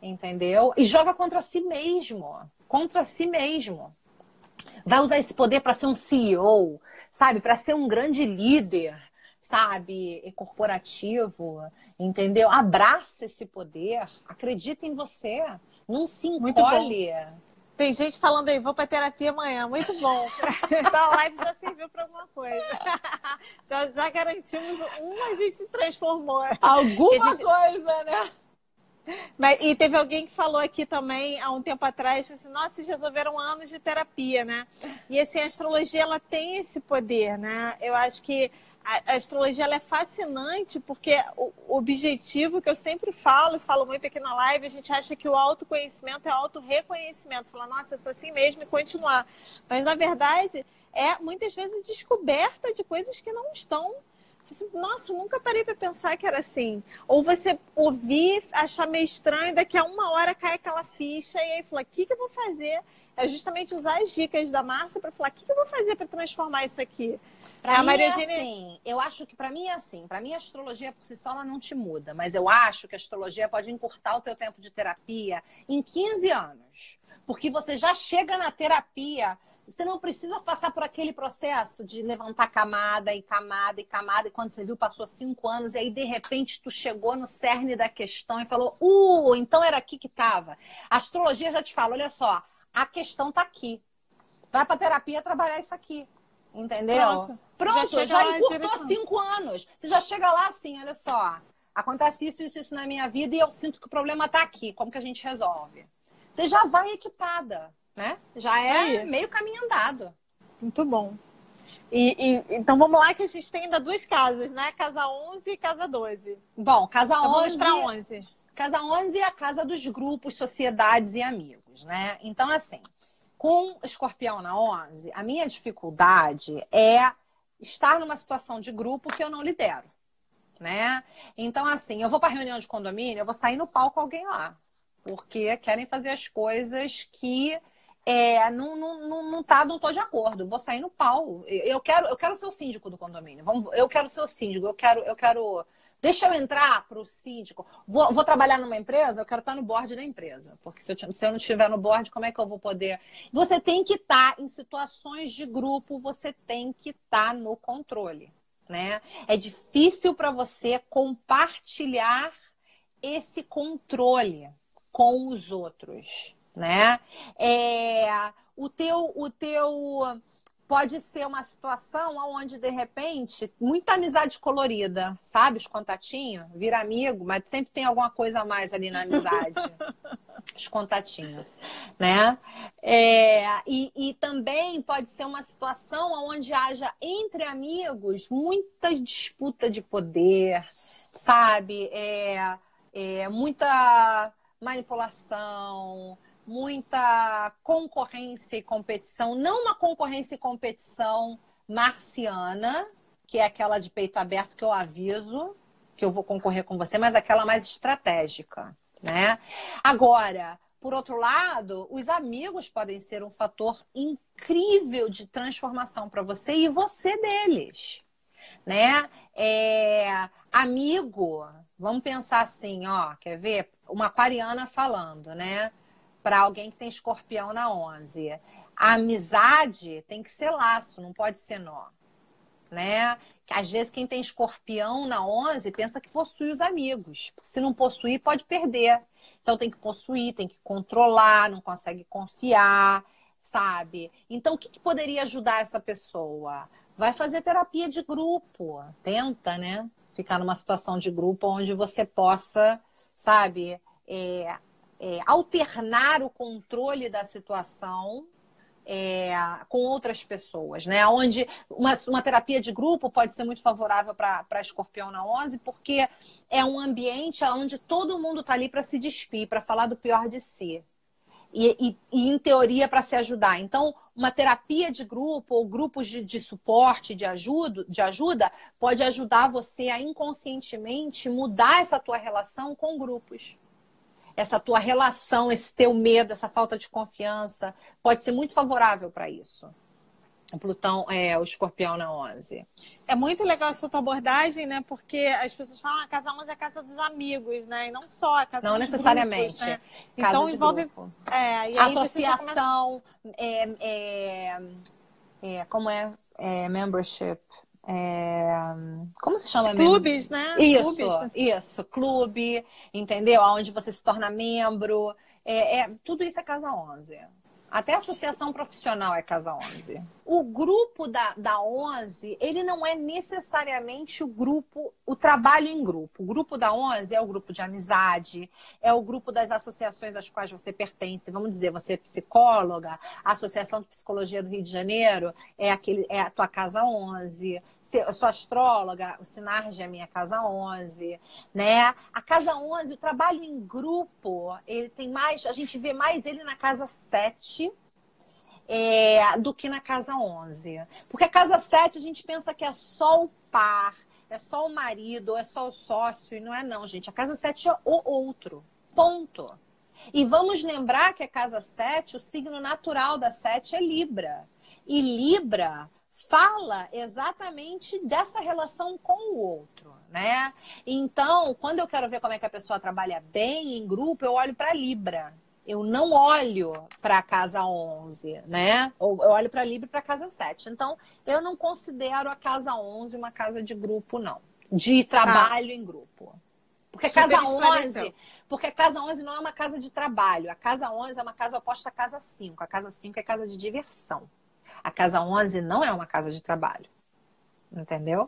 Entendeu? E joga contra si mesmo. Contra si mesmo. Vai usar esse poder para ser um CEO, sabe? Para ser um grande líder, sabe? Corporativo, entendeu? Abraça esse poder, acredita em você, não se encolhe. Tem gente falando aí, vou pra terapia amanhã. Muito bom. Então a live já serviu para alguma coisa. Já garantimos uma, a gente transformou. Alguma coisa, né? E teve alguém que falou aqui também, há um tempo atrás, assim, nossa, vocês resolveram anos de terapia, né? E assim, a astrologia, ela tem esse poder, né? Eu acho que a astrologia, ela é fascinante porque o objetivo que eu sempre falo, e falo muito aqui na live, a gente acha que o autoconhecimento é auto-reconhecimento. Falar, nossa, eu sou assim mesmo e continuar. Mas, na verdade, é muitas vezes descoberta de coisas que não estão. Nossa, eu nunca parei para pensar que era assim. Ou você ouvir, achar meio estranho, daqui a uma hora cai aquela ficha e aí fala, o que eu vou fazer? É justamente usar as dicas da Márcia para falar, o que eu vou fazer para transformar isso aqui? Pra mim é assim, eu acho que pra mim é assim, pra mim a astrologia por si só ela não te muda, mas eu acho que a astrologia pode encurtar o teu tempo de terapia em 15 anos, porque você já chega na terapia, você não precisa passar por aquele processo de levantar camada e camada e camada, e quando você viu passou 5 anos, e aí de repente tu chegou no cerne da questão e falou, então era aqui que tava. A astrologia já te fala, olha só, a questão tá aqui, vai pra terapia trabalhar isso aqui. Entendeu? Pronto, já encurtou 5 anos. Você já chega lá assim, olha só. Acontece isso na minha vida e eu sinto que o problema tá aqui. Como que a gente resolve? Você já vai equipada, né? Já é meio caminho andado. Muito bom. Então vamos lá que a gente tem ainda 2 casas, né? Casa 11 e casa 12. Bom, casa 11... Vamos para 11. Casa 11 é a casa dos grupos, sociedades e amigos, né? Então, assim... Com Escorpião na 11, a minha dificuldade é estar numa situação de grupo que eu não lidero, né? Então, assim, eu vou para reunião de condomínio, eu vou sair no pau com alguém lá, porque querem fazer as coisas que não tô de acordo. Vou sair no pau. Eu quero ser o síndico do condomínio. Eu quero ser o síndico. Eu quero. Deixa eu entrar para o síndico. Vou trabalhar numa empresa, eu quero estar no board da empresa. Porque se eu não estiver no board, como é que eu vou poder? Você tem que estar em situações de grupo, você tem que estar no controle, né? É difícil para você compartilhar esse controle com os outros, né? O teu pode ser uma situação onde, de repente, muita amizade colorida, sabe? Os contatinhos, vira amigo, mas sempre tem alguma coisa a mais ali na amizade. Os contatinhos, né? E também pode ser uma situação onde haja entre amigos muita disputa de poder, sabe? Muita manipulação, muita concorrência e competição, não uma concorrência e competição marciana, que é aquela de peito aberto que eu aviso que eu vou concorrer com você, mas aquela mais estratégica, né? Agora, por outro lado, os amigos podem ser um fator incrível de transformação para você e você deles, né? Amigo, vamos pensar assim, ó, quer ver? Uma aquariana falando, né? Para alguém que tem Escorpião na 11. A amizade tem que ser laço, não pode ser nó, né? Às vezes quem tem Escorpião na 11 pensa que possui os amigos. Se não possuir, pode perder. Então tem que possuir, tem que controlar, não consegue confiar, sabe? Então o que poderia ajudar essa pessoa? Vai fazer terapia de grupo. Tenta, né? Ficar numa situação de grupo onde você possa, sabe, alternar o controle da situação com outras pessoas, né? Onde uma terapia de grupo pode ser muito favorável para Escorpião na 11, porque é um ambiente onde todo mundo está ali para se despir, para falar do pior de si. E em teoria, para se ajudar. Então, uma terapia de grupo ou grupos de suporte, de ajuda, pode ajudar você a inconscientemente mudar essa tua relação com grupos. Essa tua relação, esse teu medo, essa falta de confiança, pode ser muito favorável para isso. O Plutão o Escorpião na 11. É muito legal essa tua abordagem, né? Porque as pessoas falam a casa 11 é a casa dos amigos, né? E não só a casa não dos necessariamente. Grupos, né? Casa então de envolve grupo. E aí associação, como membership. Como se chama mesmo? Clubes, né? Isso, clube, entendeu? Onde você se torna membro. Tudo isso é casa 11. Até a associação profissional é casa 11. O grupo da 11, ele não é necessariamente o trabalho em grupo. O grupo da 11 é o grupo de amizade, é o grupo das associações às quais você pertence. Vamos dizer, você é psicóloga, a Associação de Psicologia do Rio de Janeiro é a tua casa 11. Eu sou astróloga, o Sinarge é a minha casa 11, né? A casa 11, o trabalho em grupo, ele tem mais, a gente vê mais ele na casa 7, do que na casa 11. Porque a casa 7 a gente pensa que é só o par, é só o marido, ou é só o sócio, e não é não, gente. A casa 7 é o outro, ponto. E vamos lembrar que a casa 7, o signo natural da 7 é Libra. E Libra fala exatamente dessa relação com o outro, né? Então, quando eu quero ver como é que a pessoa trabalha bem em grupo, eu olho para Libra. Eu não olho para a casa 11, né? Ou eu olho para Libra e para a casa 7. Então, eu não considero a casa 11 uma casa de grupo, não. De trabalho em grupo. Porque a casa 11, porque a casa 11 não é uma casa de trabalho. A casa 11 é uma casa oposta à casa 5. A casa 5 é casa de diversão. A casa 11 não é uma casa de trabalho. Entendeu?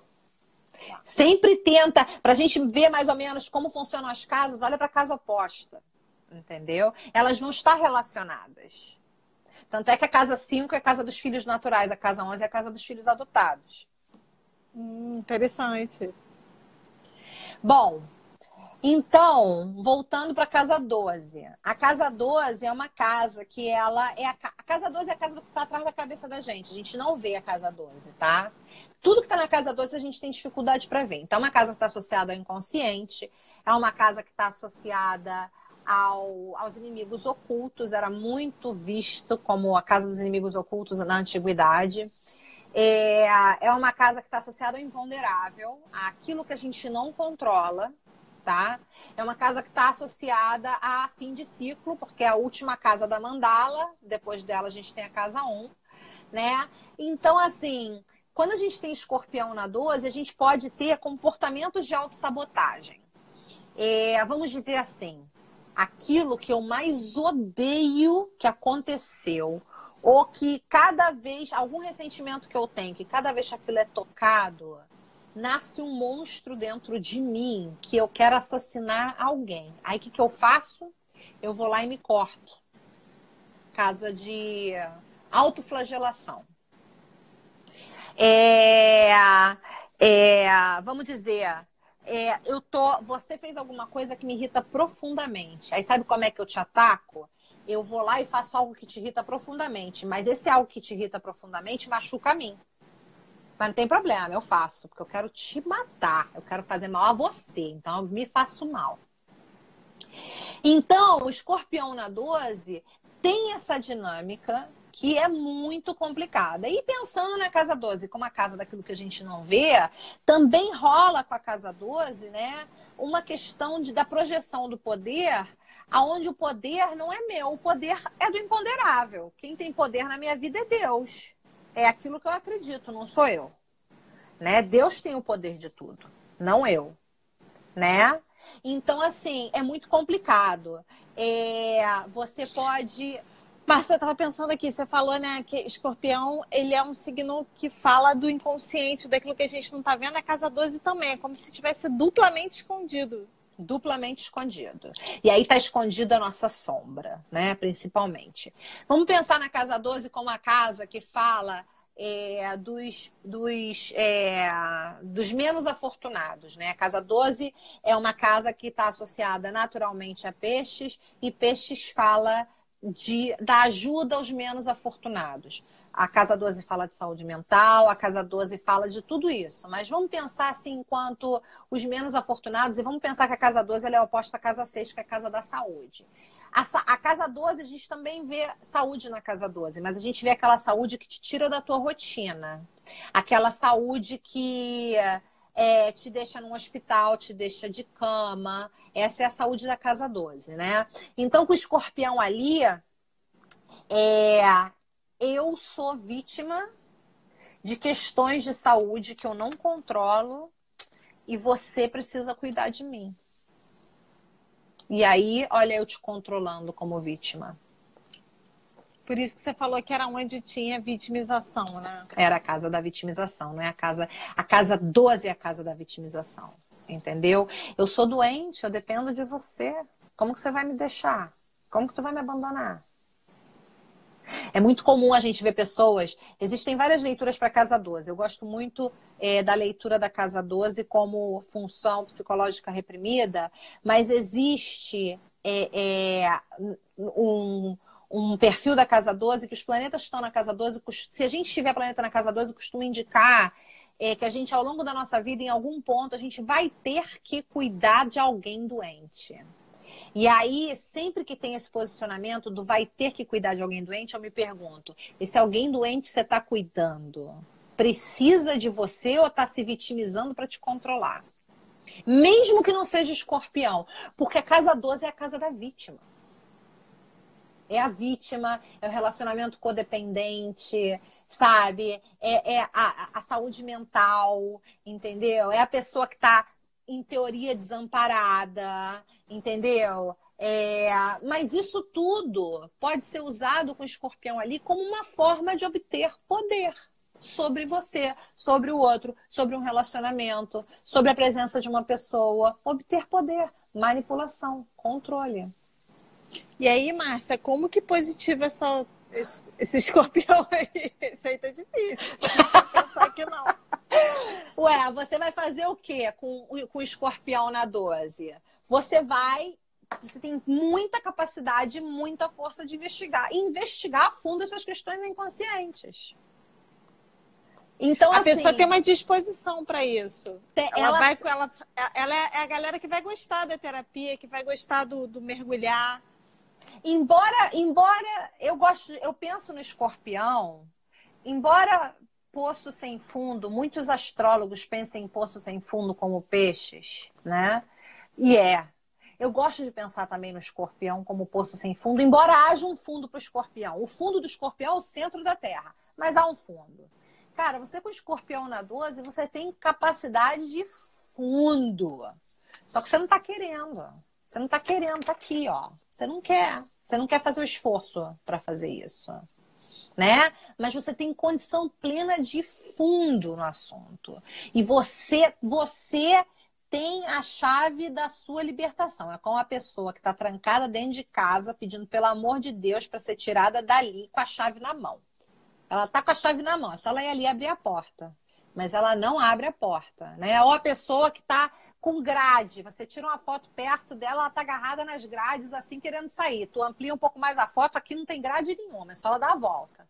Sempre tenta, para a gente ver mais ou menos como funcionam as casas, olha para a casa oposta. Entendeu? Elas vão estar relacionadas. Tanto é que a casa 5 é a casa dos filhos naturais, a casa 11 é a casa dos filhos adotados. Interessante. Bom, então, voltando para a casa 12. A casa 12 é uma casa que ela é a casa 12 é a casa do que está atrás da cabeça da gente. A gente não vê a casa 12, tá? Tudo que está na casa 12 a gente tem dificuldade para ver. Então, é uma casa que está associada ao inconsciente, é uma casa que está associada aos inimigos ocultos, era muito visto como a casa dos inimigos ocultos na antiguidade. É uma casa que está associada ao imponderável, àquilo que a gente não controla, tá? É uma casa que está associada a fim de ciclo, porque é a última casa da mandala, depois dela a gente tem a casa 1, né? Então, assim, quando a gente tem escorpião na 12, a gente pode ter comportamentos de autossabotagem. Vamos dizer assim, aquilo que eu mais odeio que aconteceu, ou que cada vez, algum ressentimento que eu tenho, que cada vez que aquilo é tocado, nasce um monstro dentro de mim que eu quero assassinar alguém. Aí o que eu faço? Eu vou lá e me corto. Casa de autoflagelação. Vamos dizer... você fez alguma coisa que me irrita profundamente. Aí sabe como é que eu te ataco? Eu vou lá e faço algo que te irrita profundamente. Mas esse algo que te irrita profundamente machuca a mim. Mas não tem problema, eu faço. Porque eu quero te matar. Eu quero fazer mal a você. Então eu me faço mal. Então, o escorpião na 12 tem essa dinâmica que é muito complicada. E pensando na casa 12 como a casa daquilo que a gente não vê, também rola com a casa 12, né, uma questão da projeção do poder, aonde o poder não é meu, o poder é do imponderável. Quem tem poder na minha vida é Deus. É aquilo que eu acredito, não sou eu. Né? Deus tem o poder de tudo, não eu. Né? Então, assim, é muito complicado. Você pode... Marcia, eu estava pensando aqui, você falou, né, que escorpião, ele é um signo que fala do inconsciente, daquilo que a gente não está vendo, a casa 12 também, é como se tivesse duplamente escondido. Duplamente escondido. E aí está escondida a nossa sombra, né, principalmente. Vamos pensar na casa 12 como a casa que fala dos menos afortunados, né? A casa 12 é uma casa que está associada naturalmente a peixes, e peixes fala da ajuda aos menos afortunados. A casa 12 fala de saúde mental, a casa 12 fala de tudo isso. Mas vamos pensar assim, enquanto os menos afortunados, e vamos pensar que a casa 12 ela é oposta à casa 6, que é a casa da saúde. A casa 12, a gente também vê saúde na casa 12, mas a gente vê aquela saúde que te tira da tua rotina. Aquela saúde que te deixa num hospital, te deixa de cama. Essa é a saúde da casa 12, né? Então, com o escorpião ali, eu sou vítima de questões de saúde que eu não controlo e você precisa cuidar de mim. E aí, olha, eu te controlando como vítima. Por isso que você falou que era onde tinha vitimização, né? Era a casa da vitimização, não é a casa 12 é a casa da vitimização, entendeu? Eu sou doente, eu dependo de você. Como que você vai me deixar? Como que tu vai me abandonar? É muito comum a gente ver pessoas... Existem várias leituras para a casa 12. Eu gosto muito da leitura da casa 12 como função psicológica reprimida, mas existe um perfil da casa 12 que os planetas estão na casa 12. Se a gente tiver planeta na casa 12, costuma indicar que a gente, ao longo da nossa vida, em algum ponto, a gente vai ter que cuidar de alguém doente. E aí, sempre que tem esse posicionamento do vai ter que cuidar de alguém doente, eu me pergunto, esse alguém doente você está cuidando, precisa de você ou está se vitimizando para te controlar? Mesmo que não seja Escorpião, porque a casa 12 é a casa da vítima. É a vítima, é o relacionamento codependente, sabe? É a saúde mental, entendeu? É a pessoa que está, em teoria, desamparada, entendeu? Mas isso tudo pode ser usado com o Escorpião ali como uma forma de obter poder sobre você, sobre o outro, sobre um relacionamento, sobre a presença de uma pessoa. Obter poder, manipulação, controle. E aí, Márcia, como que positiva esse escorpião aí? Isso aí tá difícil. Não pensar que não. Ué, você vai fazer o quê com o escorpião na 12? Você tem muita capacidade, muita força de investigar. E investigar a fundo essas questões inconscientes. Então, a pessoa tem uma disposição para isso. Ela é a galera que vai gostar da terapia, que vai gostar do mergulhar. Embora eu penso no escorpião, embora poço sem fundo, muitos astrólogos pensem em poço sem fundo como peixes, né? Eu gosto de pensar também no escorpião como poço sem fundo, embora haja um fundo para o escorpião. O fundo do escorpião é o centro da Terra, mas há um fundo. Cara, você com escorpião na 12, você tem capacidade de fundo. Só que você não está querendo. Você não está querendo, tá aqui, ó. Você não quer. Você não quer fazer o esforço para fazer isso, né? Mas você tem condição plena de fundo no assunto. E você tem a chave da sua libertação. É como a pessoa que está trancada dentro de casa, pedindo pelo amor de Deus para ser tirada dali com a chave na mão. Ela está com a chave na mão, é só ela ir ali abrir a porta. Mas ela não abre a porta, né? Ou a pessoa que está com grade, você tira uma foto perto dela, ela está agarrada nas grades, assim, querendo sair. Tu amplia um pouco mais a foto, aqui não tem grade nenhuma, é só ela dar a volta.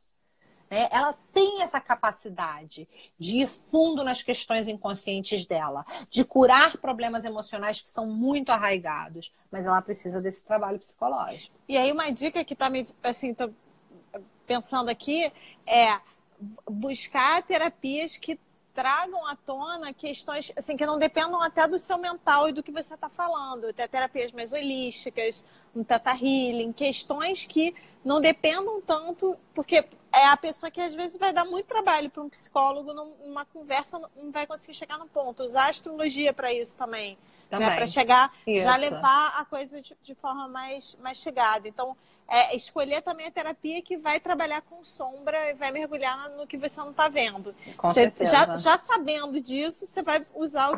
Né? Ela tem essa capacidade de ir fundo nas questões inconscientes dela, de curar problemas emocionais que são muito arraigados, mas ela precisa desse trabalho psicológico. E aí uma dica que está me, assim, tô pensando aqui é buscar terapias que tragam à tona questões assim, que não dependam até do seu mental e do que você está falando. Até terapias mais holísticas, um Theta Healing, questões que não dependam tanto, porque é a pessoa que às vezes vai dar muito trabalho para um psicólogo numa conversa, não vai conseguir chegar no ponto. Usar a astrologia para isso também. Né? Para chegar, isso. Já levar a coisa de forma mais chegada. Então, escolher também a terapia que vai trabalhar com sombra e vai mergulhar no que você não está vendo. Com certeza. Já sabendo disso, você vai usar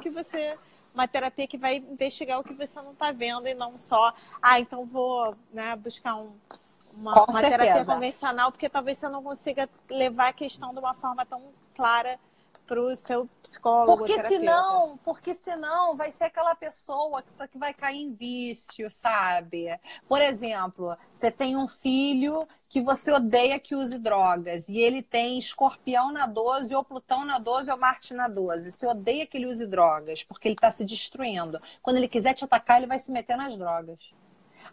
uma terapia que vai investigar o que você não está vendo e não só, então vou, né, buscar uma terapia convencional, porque talvez você não consiga levar a questão de uma forma tão clara para o seu psicólogo, porque senão vai ser aquela pessoa que vai cair em vício, sabe? Por exemplo, você tem um filho que você odeia que use drogas e ele tem Escorpião na 12, ou Plutão na 12, ou Marte na 12. Você odeia que ele use drogas, porque ele está se destruindo. Quando ele quiser te atacar, ele vai se meter nas drogas.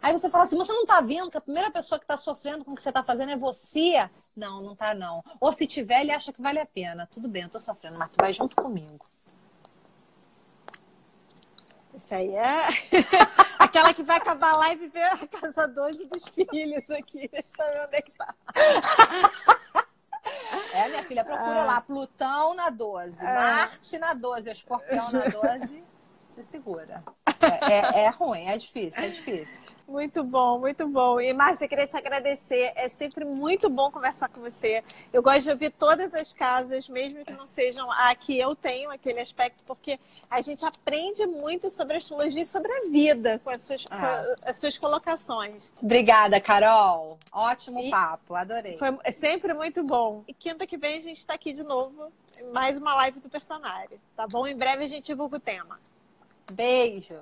Aí você fala assim, você não tá vendo que a primeira pessoa que tá sofrendo com o que você tá fazendo é você? Não, não tá não. Ou se tiver, ele acha que vale a pena. Tudo bem, eu tô sofrendo, mas tu vai junto comigo. Isso aí é aquela que vai acabar a live e ver a casa 12 dos filhos aqui. Onde é que tá? Minha filha, procura lá. Plutão na 12, Marte na 12, Escorpião na 12. se segura. É ruim, é difícil, é difícil. Muito bom, muito bom. E, Márcia, eu queria te agradecer. É sempre muito bom conversar com você. Eu gosto de ouvir todas as casas, mesmo que não sejam a que eu tenho aquele aspecto, porque a gente aprende muito sobre astrologia e sobre a vida com as suas colocações. Obrigada, Carol. Ótimo papo, adorei. Foi sempre muito bom. E quinta que vem a gente está aqui de novo, em mais uma live do Personário, tá bom? Em breve a gente divulga o tema. Beijo.